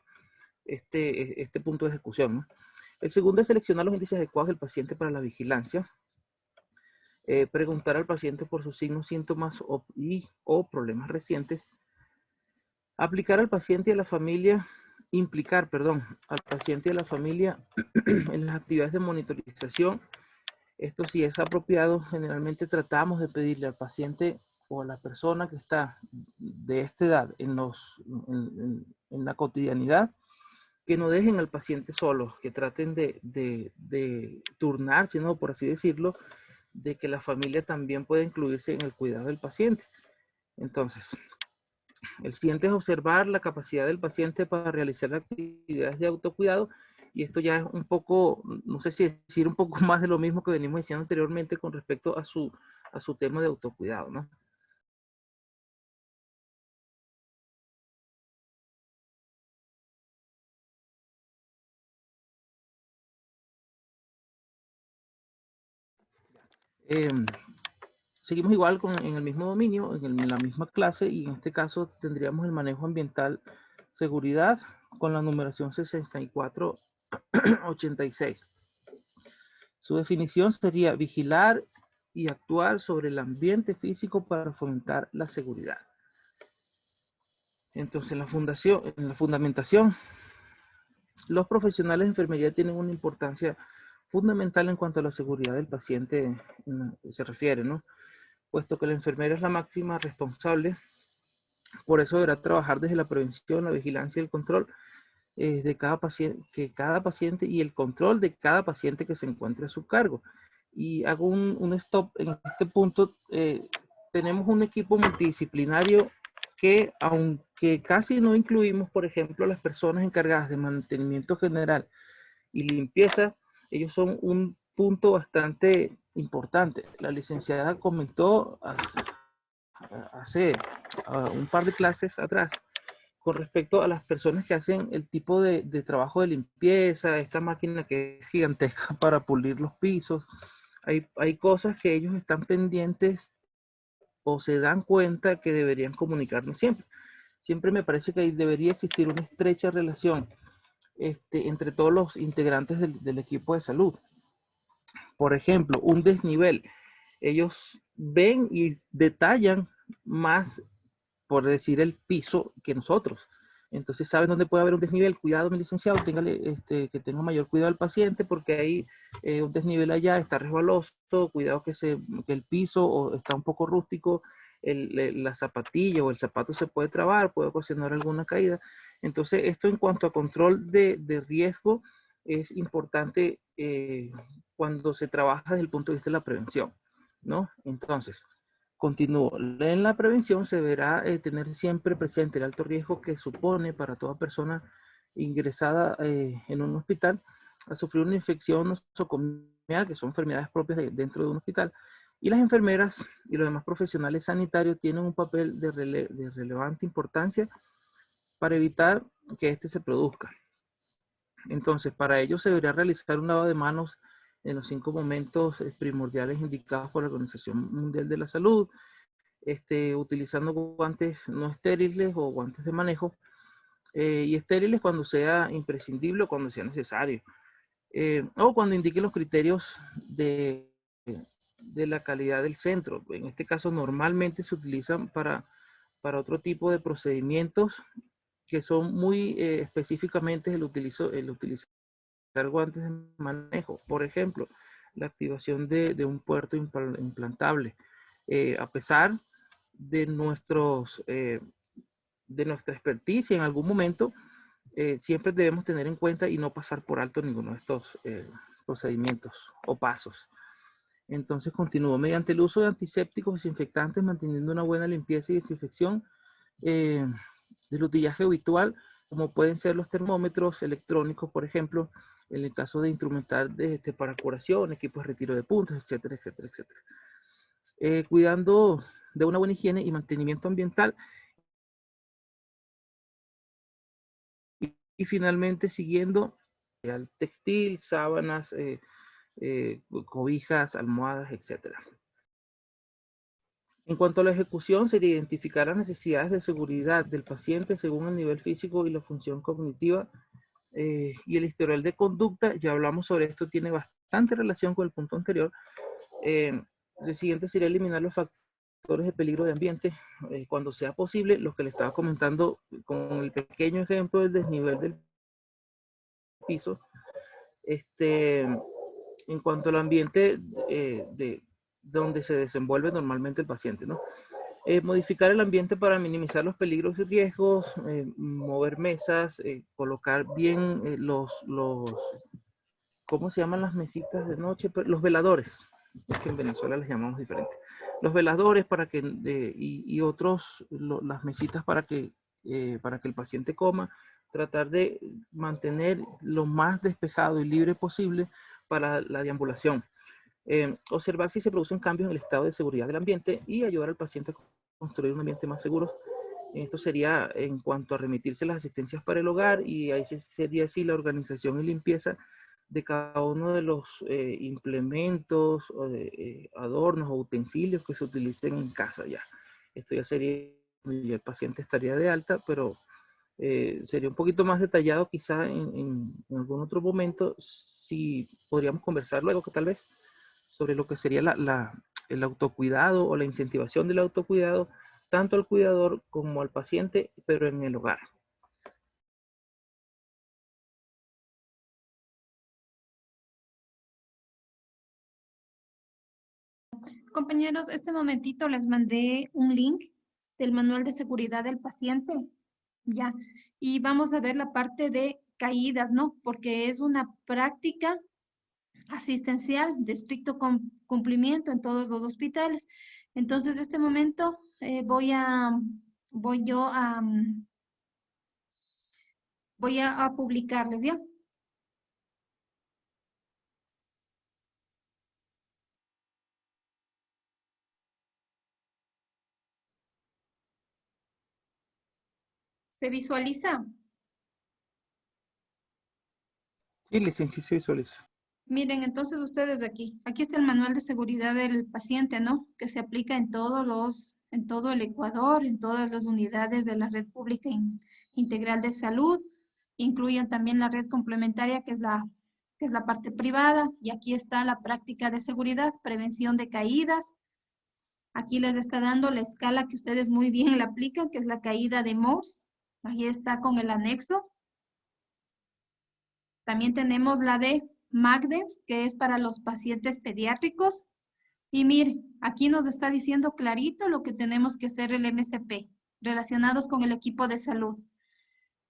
punto de ejecución, ¿no? El segundo es seleccionar los índices adecuados del paciente para la vigilancia. Preguntar al paciente por sus signos, síntomas o problemas recientes. Aplicar al paciente y a la familia, implicar, perdón, al paciente y a la familia en las actividades de monitorización. Esto sí es apropiado. Generalmente tratamos de pedirle al paciente o a la persona que está de esta edad en la cotidianidad, que no dejen al paciente solo, que traten de turnarse, ¿no? Por así decirlo, de que la familia también pueda incluirse en el cuidado del paciente. Entonces, el siguiente es observar la capacidad del paciente para realizar actividades de autocuidado, y esto ya es un poco, no sé si decir un poco más de lo mismo que venimos diciendo anteriormente con respecto a su tema de autocuidado, ¿no? seguimos igual en el mismo dominio, en la misma clase, y en este caso tendríamos el manejo ambiental, seguridad, con la numeración 6486. Su definición sería vigilar y actuar sobre el ambiente físico para fomentar la seguridad. Entonces, en la fundamentación, los profesionales de enfermería tienen una importancia fundamental en cuanto a la seguridad del paciente se refiere, ¿no? Puesto que la enfermera es la máxima responsable, por eso deberá trabajar desde la prevención, la vigilancia y el control de cada paciente y el control de cada paciente que se encuentre a su cargo. Y hago un stop en este punto. Tenemos un equipo multidisciplinario que, aunque casi no incluimos, por ejemplo, las personas encargadas de mantenimiento general y limpieza, ellos son un punto bastante importante. La licenciada comentó hace un par de clases atrás con respecto a las personas que hacen el tipo de trabajo de limpieza, esta máquina que es gigantesca para pulir los pisos. Hay cosas que ellos están pendientes o se dan cuenta que deberían comunicarnos siempre. Siempre me parece que debería existir una estrecha relación entre todos los integrantes del equipo de salud. Por ejemplo, un desnivel. Ellos ven y detallan más, por decir, el piso que nosotros. Entonces saben dónde puede haber un desnivel. Cuidado, mi licenciado, que tenga mayor cuidado al paciente porque hay un desnivel allá, está resbaloso, cuidado que el piso está un poco rústico, la zapatilla o el zapato se puede trabar, puede ocasionar alguna caída. Entonces esto en cuanto a control de riesgo es importante cuando se trabaja desde el punto de vista de la prevención, ¿no? Entonces, continúo. En la prevención se deberá tener siempre presente el alto riesgo que supone para toda persona ingresada en un hospital a sufrir una infección nosocomial, que son enfermedades propias dentro de un hospital. Y las enfermeras y los demás profesionales sanitarios tienen un papel de relevante importancia para evitar que este se produzca. Entonces, para ello se debería realizar un lavado de manos en los 5 momentos primordiales indicados por la Organización Mundial de la Salud, utilizando guantes no estériles o guantes de manejo, y estériles cuando sea imprescindible o cuando sea necesario, o cuando indique los criterios de la calidad del centro. En este caso, normalmente se utilizan para otro tipo de procedimientos que son muy específicamente el utilizar guantes de manejo. Por ejemplo, la activación de un puerto implantable. A pesar de nuestra experticia en algún momento, siempre debemos tener en cuenta y no pasar por alto ninguno de estos procedimientos o pasos. Entonces continúo. Mediante el uso de antisépticos desinfectantes, manteniendo una buena limpieza y desinfección del utillaje habitual, como pueden ser los termómetros electrónicos, por ejemplo, en el caso de instrumental para curación, equipos de retiro de puntos, etcétera, etcétera, etcétera. Cuidando de una buena higiene y mantenimiento ambiental. Y finalmente siguiendo al textil, sábanas, cobijas, almohadas, etcétera. En cuanto a la ejecución, sería identificar las necesidades de seguridad del paciente según el nivel físico y la función cognitiva y el historial de conducta. Ya hablamos sobre esto, tiene bastante relación con el punto anterior. El siguiente sería eliminar los factores de peligro de ambiente cuando sea posible, lo que le estaba comentando con el pequeño ejemplo del desnivel del piso. En cuanto al ambiente donde se desenvuelve normalmente el paciente, ¿no? Modificar el ambiente para minimizar los peligros y riesgos, mover mesas, colocar bien ¿cómo se llaman las mesitas de noche? Los veladores, es que en Venezuela les llamamos diferente. Los veladores para que, y otros, las mesitas para que el paciente coma, tratar de mantener lo más despejado y libre posible para la deambulación. Observar si se producen cambios en el estado de seguridad del ambiente y ayudar al paciente a construir un ambiente más seguro. Esto sería en cuanto a remitirse las asistencias para el hogar, y ahí sería así la organización y limpieza de cada uno de los implementos, o adornos o utensilios que se utilicen en casa ya. Esto ya sería, ya el paciente estaría de alta, pero sería un poquito más detallado quizá en algún otro momento, si podríamos conversar luego que tal vez sobre lo que sería el autocuidado o la incentivación del autocuidado, tanto al cuidador como al paciente, pero en el hogar. Compañeros, este momentito les mandé un link del manual de seguridad del paciente, ya, y vamos a ver la parte de caídas, ¿no? Porque es una práctica asistencial de estricto cumplimiento en todos los hospitales. Entonces, este momento voy a publicarles, ¿ya? ¿Se visualiza? Sí, licencia, se visualiza. Miren, entonces ustedes aquí está el manual de seguridad del paciente, ¿no? Que se aplica en todo el Ecuador, en todas las unidades de la red pública integral de salud, incluyen también la red complementaria, que es la parte privada, y aquí está la práctica de seguridad, prevención de caídas. Aquí les está dando la escala que ustedes muy bien la aplican, que es la caída de Mohs. Ahí está con el anexo. También tenemos la de Magdes, que es para los pacientes pediátricos. Y mire, aquí nos está diciendo clarito lo que tenemos que hacer el MCP, relacionados con el equipo de salud.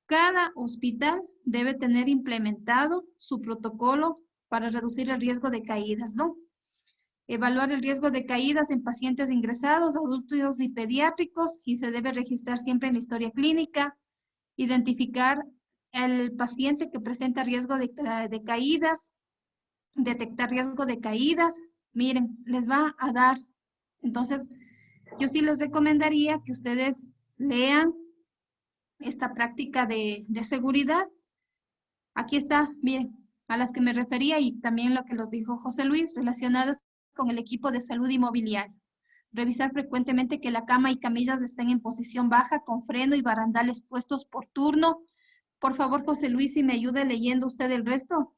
Cada hospital debe tener implementado su protocolo para reducir el riesgo de caídas, ¿no? Evaluar el riesgo de caídas en pacientes ingresados, adultos y pediátricos, y se debe registrar siempre en la historia clínica. Identificar el paciente que presenta riesgo de caídas, detectar riesgo de caídas. Miren, les va a dar. Entonces, yo sí les recomendaría que ustedes lean esta práctica de seguridad. Aquí está, miren, a las que me refería y también lo que los dijo José Luis, relacionadas con el equipo de salud inmobiliario. Revisar frecuentemente que la cama y camillas estén en posición baja, con freno y barandales puestos por turno. Por favor, José Luis, si me ayuda leyendo usted el resto.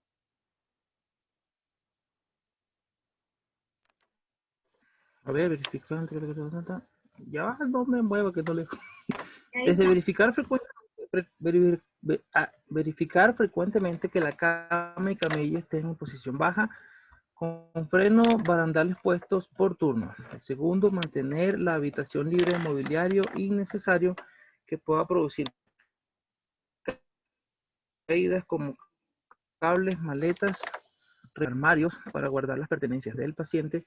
A ver, verificar. Ya va, no me muevo que no le... Desde verificar frecuentemente que la cama y camilla estén en posición baja, con freno, barandales puestos por turno. El segundo, mantener la habitación libre de mobiliario innecesario que pueda producir caídas como cables, maletas, armarios para guardar las pertenencias del paciente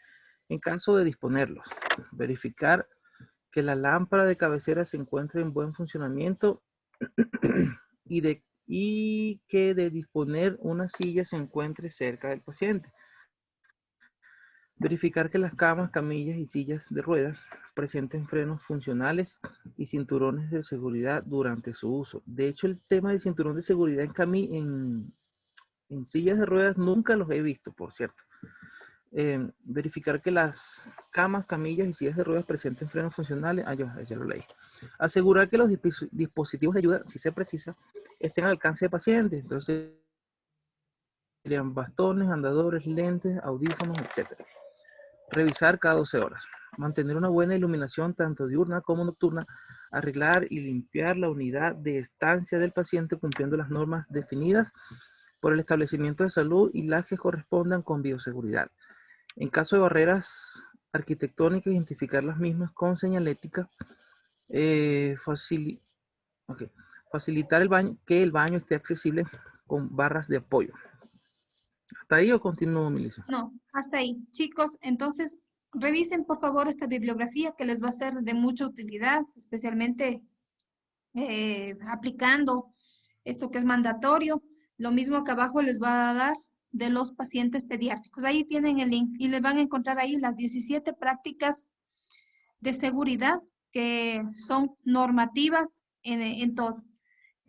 en caso de disponerlos. Verificar que la lámpara de cabecera se encuentre en buen funcionamiento y que de disponer una silla se encuentre cerca del paciente. Verificar que las camas, camillas y sillas de ruedas presenten frenos funcionales y cinturones de seguridad durante su uso. De hecho, el tema del cinturón de seguridad en sillas de ruedas nunca los he visto, por cierto. Verificar que las camas, camillas y sillas de ruedas presenten frenos funcionales. Ya lo leí. Asegurar que los dispositivos de ayuda, si se precisa, estén al alcance del paciente. Entonces, serían bastones, andadores, lentes, audífonos, etc. Revisar cada 12 horas. Mantener una buena iluminación tanto diurna como nocturna. Arreglar y limpiar la unidad de estancia del paciente cumpliendo las normas definidas por el establecimiento de salud y las que correspondan con bioseguridad. En caso de barreras arquitectónicas, identificar las mismas con señalética. Facilitar que el baño esté accesible con barras de apoyo. ¿Hasta ahí o continúo, Melissa? No, hasta ahí. Chicos, entonces revisen por favor esta bibliografía que les va a ser de mucha utilidad, especialmente aplicando esto que es mandatorio. Lo mismo que abajo les va a dar de los pacientes pediátricos. Ahí tienen el link y les van a encontrar ahí las 17 prácticas de seguridad que son normativas en todo.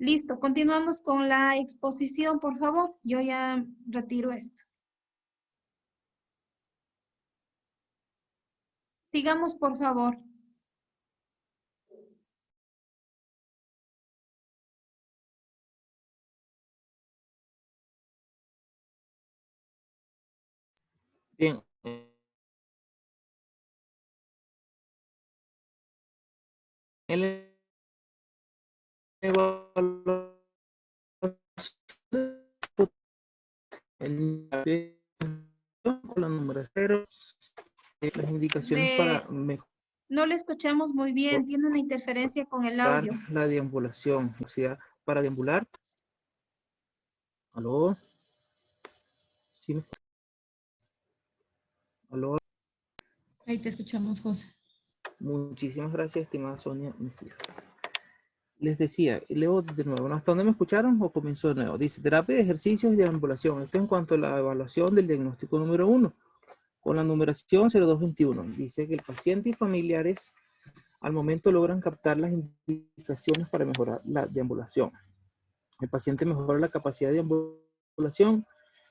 Listo, continuamos con la exposición, por favor. Yo ya retiro esto. Sigamos, por favor. Bien. El con la número 0, las indicaciones para mejorar No le escuchamos muy bien, tiene una interferencia con el audio. la deambulación, o sea, para deambular. ¿Aló? ¿Sí me escucha? ¿Aló? Ahí te escuchamos, José. Muchísimas gracias, estimada Sonia Mesías. Les decía, leo de nuevo, ¿no? ¿Hasta dónde me escucharon o comenzó de nuevo? Dice, terapia de ejercicios y deambulación. Esto en cuanto a la evaluación del diagnóstico número 1, con la numeración 0221. Dice que el paciente y familiares al momento logran captar las indicaciones para mejorar la deambulación. El paciente mejora la capacidad de deambulación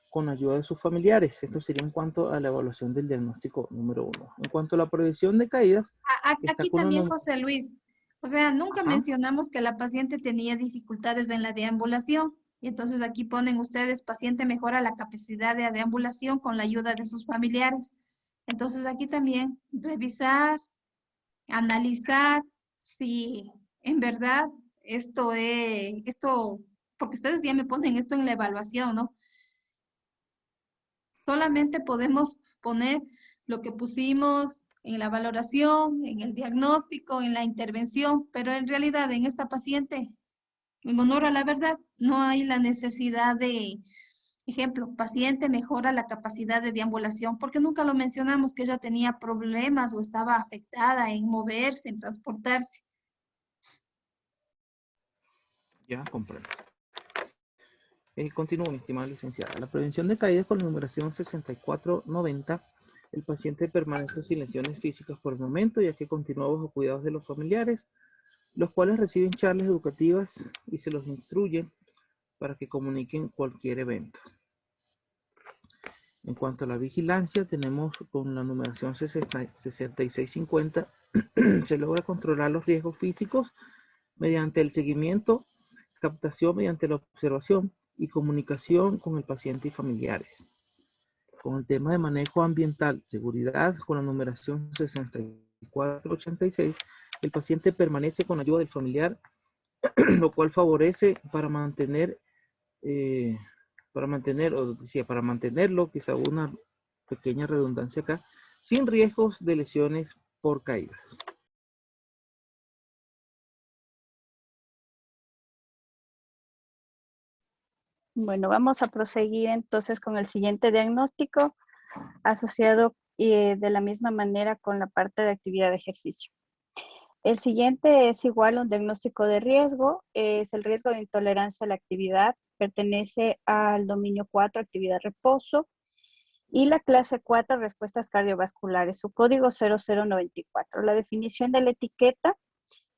con ayuda de sus familiares. Esto sería en cuanto a la evaluación del diagnóstico número 1. En cuanto a la prevención de caídas, Aquí también, José Luis. O sea, nunca mencionamos que la paciente tenía dificultades en la deambulación. Y entonces aquí ponen ustedes, paciente mejora la capacidad de deambulación con la ayuda de sus familiares. Entonces aquí también revisar, analizar si en verdad porque ustedes ya me ponen esto en la evaluación, ¿no? Solamente podemos poner lo que pusimos en la valoración, en el diagnóstico, en la intervención, pero en realidad en esta paciente, en honor a la verdad, no hay la necesidad de, ejemplo, paciente mejora la capacidad de deambulación, porque nunca lo mencionamos que ella tenía problemas o estaba afectada en moverse, en transportarse. Ya comprendo. Continúo, mi estimada licenciada. La prevención de caídas con la numeración 6490. El paciente permanece sin lesiones físicas por el momento, ya que continúa bajo cuidados de los familiares, los cuales reciben charlas educativas y se los instruye para que comuniquen cualquier evento. En cuanto a la vigilancia, tenemos con la numeración 6650, se logra controlar los riesgos físicos mediante el seguimiento, captación mediante la observación y comunicación con el paciente y familiares. Con el tema de manejo ambiental, seguridad, con la numeración 6486, el paciente permanece con ayuda del familiar, lo cual favorece para mantenerlo, quizá una pequeña redundancia acá, sin riesgos de lesiones por caídas. Bueno, vamos a proseguir entonces con el siguiente diagnóstico asociado de la misma manera con la parte de actividad de ejercicio. El siguiente es igual a un diagnóstico de riesgo, es el riesgo de intolerancia a la actividad, pertenece al dominio 4, actividad reposo, y la clase 4, respuestas cardiovasculares, su código 0094. La definición de la etiqueta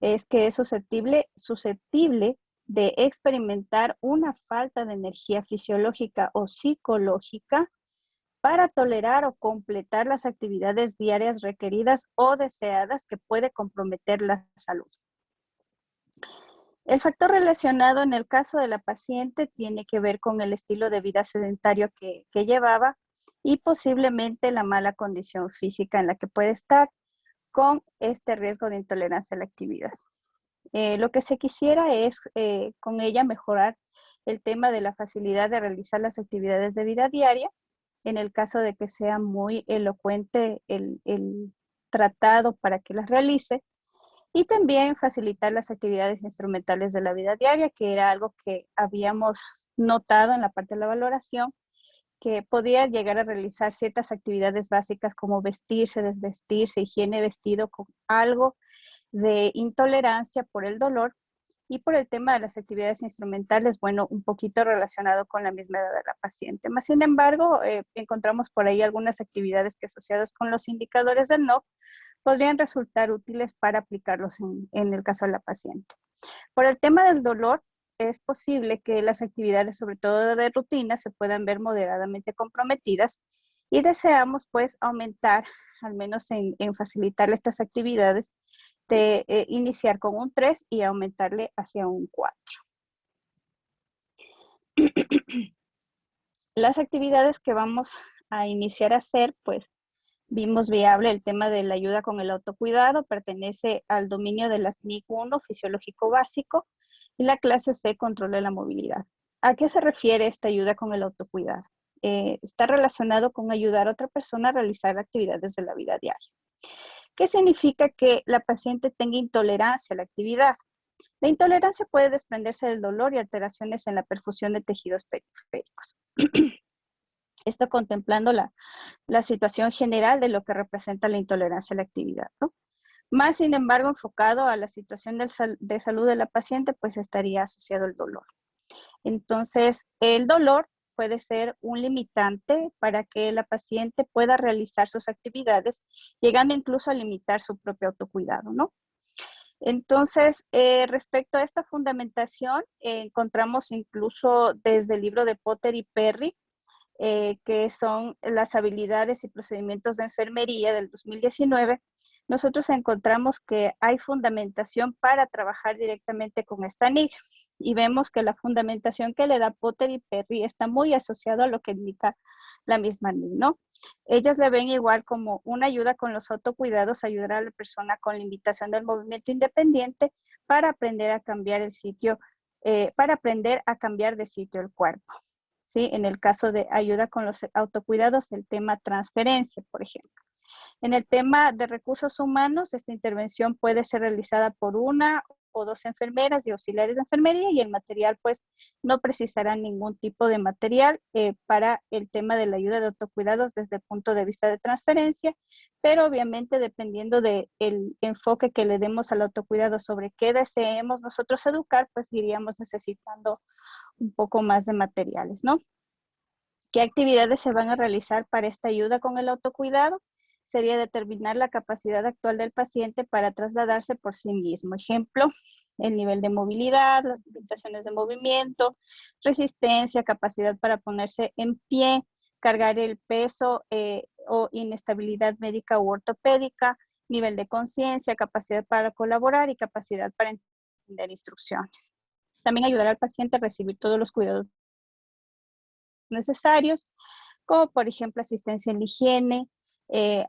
es que es susceptible de experimentar una falta de energía fisiológica o psicológica para tolerar o completar las actividades diarias requeridas o deseadas que puede comprometer la salud. El factor relacionado en el caso de la paciente tiene que ver con el estilo de vida sedentario que llevaba y posiblemente la mala condición física en la que puede estar con este riesgo de intolerancia a la actividad. Lo que se quisiera es con ella mejorar el tema de la facilidad de realizar las actividades de vida diaria, en el caso de que sea muy elocuente el tratado para que las realice, y también facilitar las actividades instrumentales de la vida diaria, que era algo que habíamos notado en la parte de la valoración, que podía llegar a realizar ciertas actividades básicas como vestirse, desvestirse, higiene de vestido, con algo de intolerancia por el dolor, y por el tema de las actividades instrumentales, bueno, un poquito relacionado con la misma edad de la paciente. Más sin embargo, encontramos por ahí algunas actividades que asociadas con los indicadores del NOC podrían resultar útiles para aplicarlos en el caso de la paciente. Por el tema del dolor, es posible que las actividades, sobre todo de rutina, se puedan ver moderadamente comprometidas y deseamos pues aumentar, al menos en facilitar estas actividades, de iniciar con un 3 y aumentarle hacia un 4. Las actividades que vamos a iniciar a hacer, pues vimos viable el tema de la ayuda con el autocuidado, pertenece al dominio de las NIC 1, fisiológico básico, y la clase C, control de la movilidad. ¿A qué se refiere esta ayuda con el autocuidado? Está relacionado con ayudar a otra persona a realizar actividades de la vida diaria. ¿Qué significa que la paciente tenga intolerancia a la actividad? La intolerancia puede desprenderse del dolor y alteraciones en la perfusión de tejidos periféricos. Esto contemplando la situación general de lo que representa la intolerancia a la actividad, ¿no? Más, sin embargo, enfocado a la situación de salud de la paciente, pues estaría asociado el dolor. Entonces, el dolor puede ser un limitante para que la paciente pueda realizar sus actividades, llegando incluso a limitar su propio autocuidado, ¿no? Entonces, respecto a esta fundamentación, encontramos incluso desde el libro de Potter y Perry, que son las habilidades y procedimientos de enfermería del 2019, nosotros encontramos que hay fundamentación para trabajar directamente con esta NIC y vemos que la fundamentación que le da Potter y Perry está muy asociado a lo que indica la misma NIC, ¿no? Ellas le ven igual como una ayuda con los autocuidados, ayudar a la persona con la limitación del movimiento independiente para aprender a cambiar el sitio, para aprender a cambiar de sitio el cuerpo. ¿Sí? En el caso de ayuda con los autocuidados, el tema transferencia, por ejemplo. En el tema de recursos humanos, esta intervención puede ser realizada por una o dos enfermeras y auxiliares de enfermería y el material pues no precisará ningún tipo de material para el tema de la ayuda de autocuidados desde el punto de vista de transferencia, pero obviamente dependiendo del enfoque que le demos al autocuidado sobre qué deseemos nosotros educar, pues iríamos necesitando un poco más de materiales, ¿no? ¿Qué actividades se van a realizar para esta ayuda con el autocuidado? Sería determinar la capacidad actual del paciente para trasladarse por sí mismo. Ejemplo, el nivel de movilidad, las limitaciones de movimiento, resistencia, capacidad para ponerse en pie, cargar el peso o inestabilidad médica u ortopédica, nivel de conciencia, capacidad para colaborar y capacidad para entender instrucciones. También ayudar al paciente a recibir todos los cuidados necesarios, como por ejemplo asistencia en la higiene.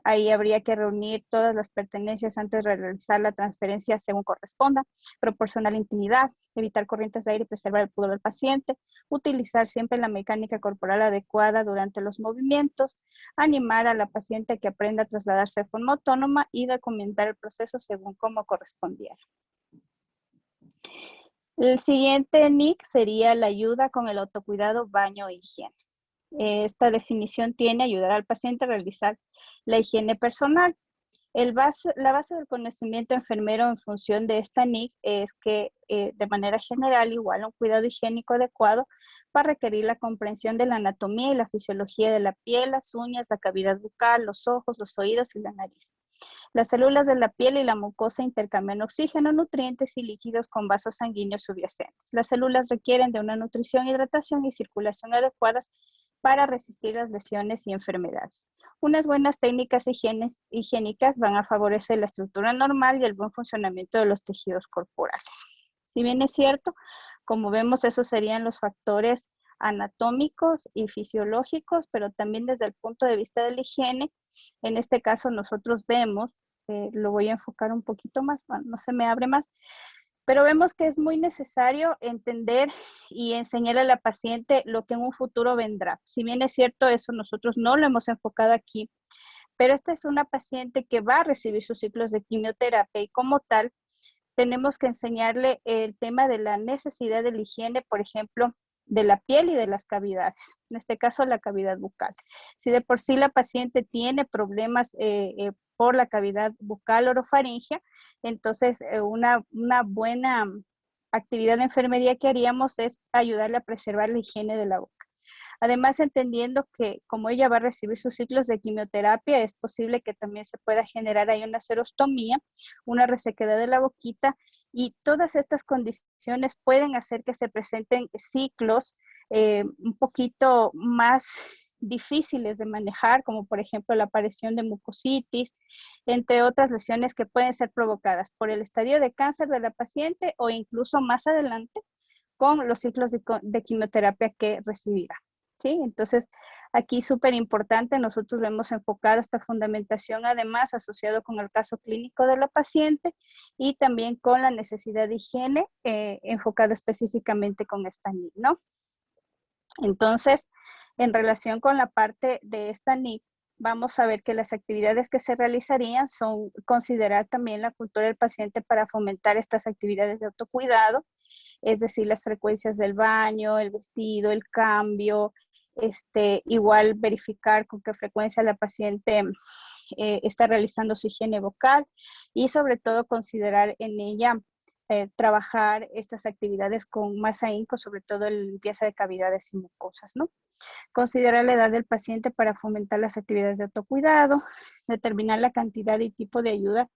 Ahí habría que reunir todas las pertenencias antes de realizar la transferencia según corresponda, proporcionar intimidad, evitar corrientes de aire y preservar el pudor del paciente, utilizar siempre la mecánica corporal adecuada durante los movimientos, animar a la paciente a que aprenda a trasladarse de forma autónoma y documentar el proceso según como correspondiera. El siguiente NIC sería la ayuda con el autocuidado, baño e higiene. Esta definición tiene ayudar al paciente a realizar la higiene personal. La base del conocimiento enfermero en función de esta NIC es que de manera general igual un cuidado higiénico adecuado va a requerir la comprensión de la anatomía y la fisiología de la piel, las uñas, la cavidad bucal, los ojos, los oídos y la nariz. Las células de la piel y la mucosa intercambian oxígeno, nutrientes y líquidos con vasos sanguíneos subyacentes. Las células requieren de una nutrición, hidratación y circulación adecuadas para resistir las lesiones y enfermedades. Unas buenas técnicas higiénicas van a favorecer la estructura normal y el buen funcionamiento de los tejidos corporales. Si bien es cierto, como vemos, esos serían los factores anatómicos y fisiológicos, pero también desde el punto de vista de la higiene, en este caso nosotros vemos, lo voy a enfocar un poquito más, no se me abre más, pero vemos que es muy necesario entender y enseñar a la paciente lo que en un futuro vendrá. Si bien es cierto, eso nosotros no lo hemos enfocado aquí, pero esta es una paciente que va a recibir sus ciclos de quimioterapia y como tal, tenemos que enseñarle el tema de la necesidad de la higiene, por ejemplo, de la piel y de las cavidades, en este caso la cavidad bucal. Si de por sí la paciente tiene problemas por la cavidad bucal orofaringea, entonces una buena actividad de enfermería que haríamos es ayudarle a preservar la higiene de la boca. Además, entendiendo que como ella va a recibir sus ciclos de quimioterapia, es posible que también se pueda generar ahí una serostomía, una resequedad de la boquita, y todas estas condiciones pueden hacer que se presenten ciclos un poquito más difíciles de manejar, como por ejemplo la aparición de mucositis, entre otras lesiones que pueden ser provocadas por el estadio de cáncer de la paciente o incluso más adelante con los ciclos de quimioterapia que recibirá. ¿Sí? Entonces, aquí súper importante, nosotros lo hemos enfocado esta fundamentación, además, asociado con el caso clínico de la paciente y también con la necesidad de higiene, enfocado específicamente con esta NIC, ¿no? Entonces, en relación con la parte de esta NIC, vamos a ver que las actividades que se realizarían son considerar también la cultura del paciente para fomentar estas actividades de autocuidado, es decir, las frecuencias del baño, el vestido, el cambio, igual verificar con qué frecuencia la paciente está realizando su higiene vocal y sobre todo considerar en ella trabajar estas actividades con más ahínco, sobre todo la limpieza de cavidades y mucosas, ¿no? Considerar la edad del paciente para fomentar las actividades de autocuidado, determinar la cantidad y tipo de ayuda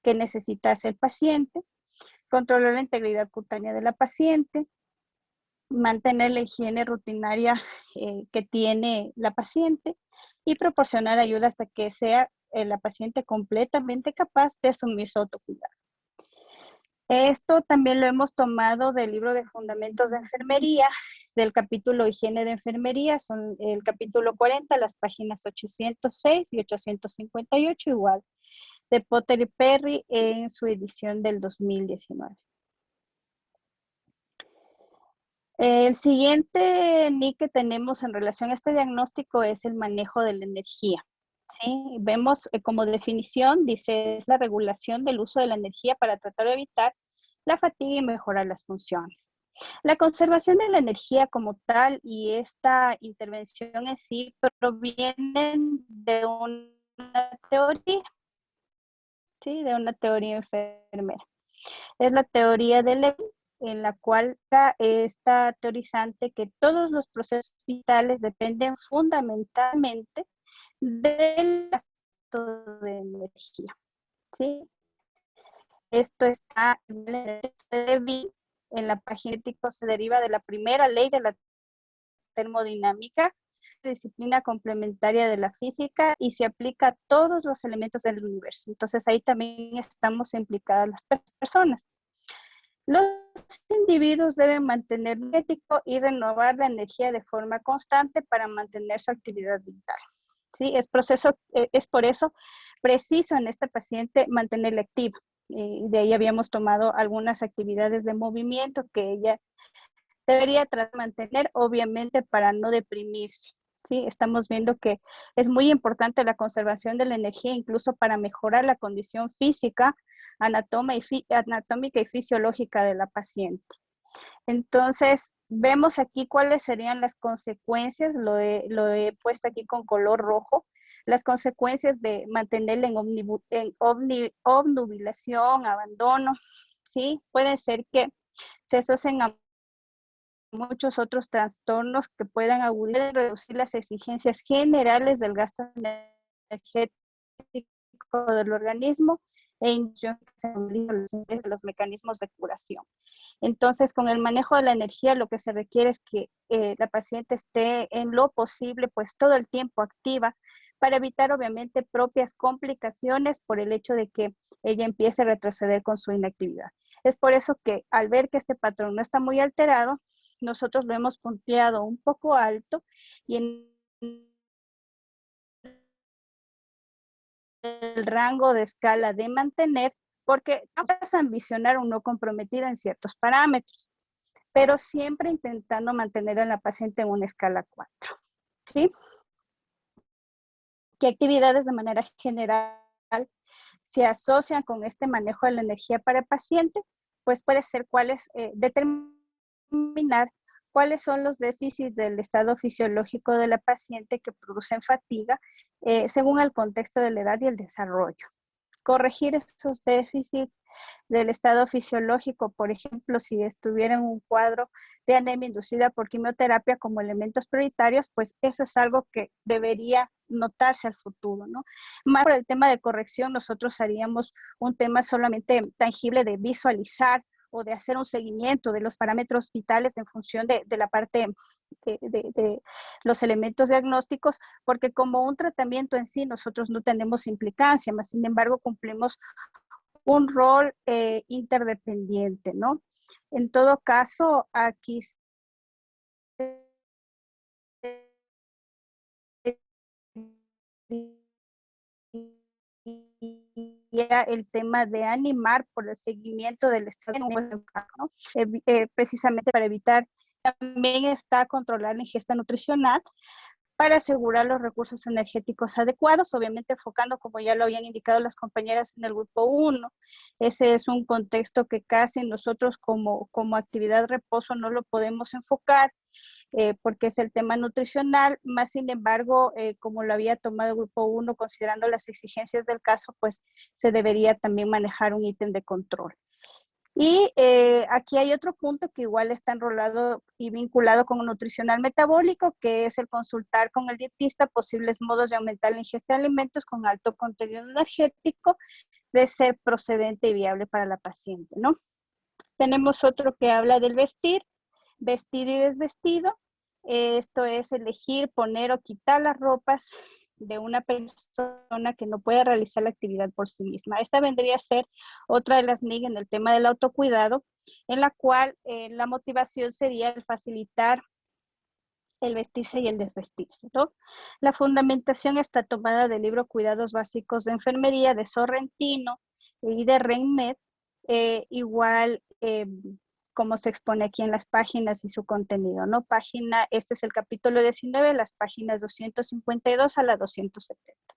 que necesita hacer el paciente, controlar la integridad cutánea de la paciente, mantener la higiene rutinaria que tiene la paciente y proporcionar ayuda hasta que sea la paciente completamente capaz de asumir su autocuidado. Esto también lo hemos tomado del libro de Fundamentos de Enfermería, del capítulo Higiene de Enfermería, son el capítulo 40, las páginas 806 y 858, igual, de Potter y Perry en su edición del 2019. El siguiente NIC que tenemos en relación a este diagnóstico es el manejo de la energía. ¿Sí? Vemos como definición, dice, es la regulación del uso de la energía para tratar de evitar la fatiga y mejorar las funciones. La conservación de la energía como tal y esta intervención en sí provienen de una teoría, ¿sí? De una teoría enfermera. Es la teoría de Levy, en la cual está teorizante que todos los procesos vitales dependen fundamentalmente del gasto de energía. ¿Sí? Esto está en el texto de Levy, en la página ético, se deriva de la primera ley de la termodinámica, disciplina complementaria de la física, y se aplica a todos los elementos del universo. Entonces ahí también estamos implicadas las personas. Los individuos deben mantener ético y renovar la energía de forma constante para mantener su actividad vital. ¿Sí? Es por eso preciso en este paciente mantenerla activa. De ahí habíamos tomado algunas actividades de movimiento que ella debería tratar de mantener, obviamente para no deprimirse. ¿Sí? Estamos viendo que es muy importante la conservación de la energía, incluso para mejorar la condición física, anatómica y fisiológica de la paciente. Entonces, vemos aquí cuáles serían las consecuencias, lo he puesto aquí con color rojo, las consecuencias de mantenerla en obnubilación, abandono, ¿sí? Puede ser que se asocien a muchos otros trastornos que puedan agudizar y reducir las exigencias generales del gasto energético del organismo e los mecanismos de curación. Entonces, con el manejo de la energía, lo que se requiere es que la paciente esté en lo posible, pues todo el tiempo activa, para evitar obviamente propias complicaciones por el hecho de que ella empiece a retroceder con su inactividad. Es por eso que al ver que este patrón no está muy alterado, nosotros lo hemos punteado un poco alto y en el rango de escala de mantener, porque vamos a ambicionar un no comprometido en ciertos parámetros, pero siempre intentando mantener a la paciente en una escala 4. ¿Sí? ¿Qué actividades de manera general se asocian con este manejo de la energía para el paciente? Pues puede ser determinar cuáles son los déficits del estado fisiológico de la paciente que producen fatiga según el contexto de la edad y el desarrollo. Corregir esos déficits del estado fisiológico, por ejemplo, si estuviera en un cuadro de anemia inducida por quimioterapia como elementos prioritarios, pues eso es algo que debería notarse al futuro, ¿no? Más por el tema de corrección, nosotros haríamos un tema solamente tangible de visualizar o de hacer un seguimiento de los parámetros vitales en función de la parte de los elementos diagnósticos, porque como un tratamiento en sí nosotros no tenemos implicancia, más sin embargo cumplimos un rol interdependiente, ¿no? En todo caso, aquí el tema de animar por el seguimiento del estado, ¿no? Precisamente para evitar, también está controlar la ingesta nutricional para asegurar los recursos energéticos adecuados, obviamente enfocando, como ya lo habían indicado las compañeras en el grupo 1, ese es un contexto que casi nosotros como actividad reposo no lo podemos enfocar, porque es el tema nutricional, más sin embargo, como lo había tomado el grupo 1, considerando las exigencias del caso, pues se debería también manejar un ítem de control. Y aquí hay otro punto que igual está enrolado y vinculado con el nutricional metabólico, que es el consultar con el dietista posibles modos de aumentar la ingesta de alimentos con alto contenido energético de ser procedente y viable para la paciente, ¿no? Tenemos otro que habla del vestir y desvestido. Esto es elegir, poner o quitar las ropas de una persona que no puede realizar la actividad por sí misma. Esta vendría a ser otra de las NIC en el tema del autocuidado, en la cual la motivación sería el facilitar el vestirse y el desvestirse, ¿no? La fundamentación está tomada del libro Cuidados Básicos de Enfermería de Sorrentino y de Renmed, igual como se expone aquí en las páginas y su contenido, ¿no? Este es el capítulo 19, las páginas 252 a la 270.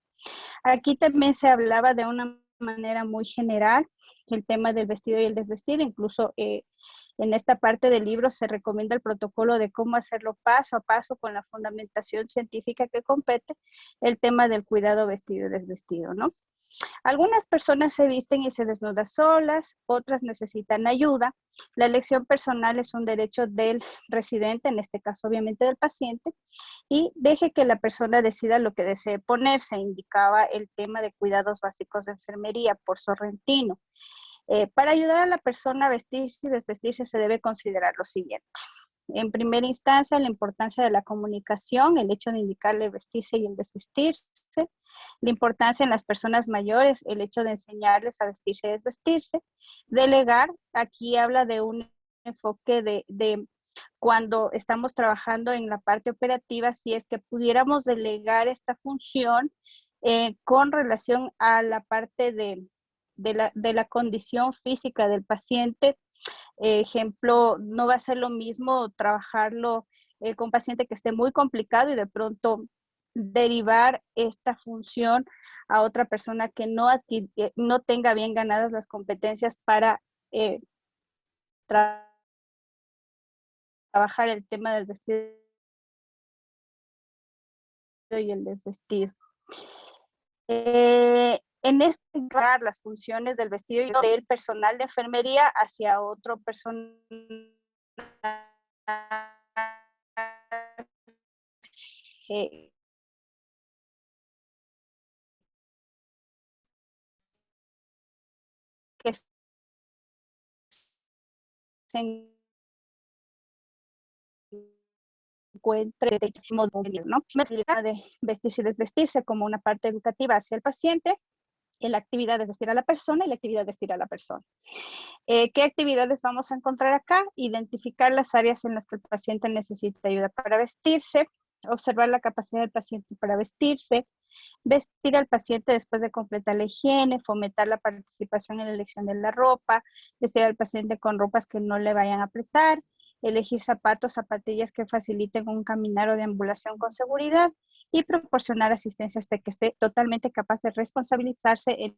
Aquí también se hablaba de una manera muy general el tema del vestido y el desvestido, incluso en esta parte del libro se recomienda el protocolo de cómo hacerlo paso a paso con la fundamentación científica que compete el tema del cuidado vestido y desvestido, ¿no? Algunas personas se visten y se desnudan solas, otras necesitan ayuda. La elección personal es un derecho del residente, en este caso obviamente del paciente, y deje que la persona decida lo que desee ponerse, indicaba el tema de cuidados básicos de enfermería por Sorrentino. Para ayudar a la persona a vestirse y desvestirse se debe considerar lo siguiente. En primera instancia, la importancia de la comunicación, el hecho de indicarle vestirse y el desvestirse. La importancia en las personas mayores, el hecho de enseñarles a vestirse y desvestirse. Delegar, aquí habla de un enfoque de cuando estamos trabajando en la parte operativa, si es que pudiéramos delegar esta función con relación a la parte de la condición física del paciente. Ejemplo, no va a ser lo mismo trabajarlo con un paciente que esté muy complicado y de pronto derivar esta función a otra persona que no tenga bien ganadas las competencias para trabajar el tema del vestido y el desvestido. En este lugar, las funciones del vestido y del personal de enfermería hacia otro personal que se encuentre, ¿no? De vestirse y desvestirse como una parte educativa hacia el paciente, la actividad es vestir a la persona y la actividad es vestir a la persona. ¿Qué actividades vamos a encontrar acá? Identificar las áreas en las que el paciente necesita ayuda para vestirse, observar la capacidad del paciente para vestirse, vestir al paciente después de completar la higiene, fomentar la participación en la elección de la ropa, vestir al paciente con ropas que no le vayan a apretar, elegir zapatos, zapatillas que faciliten un caminar o deambulación con seguridad y proporcionar asistencia hasta que esté totalmente capaz de responsabilizarse en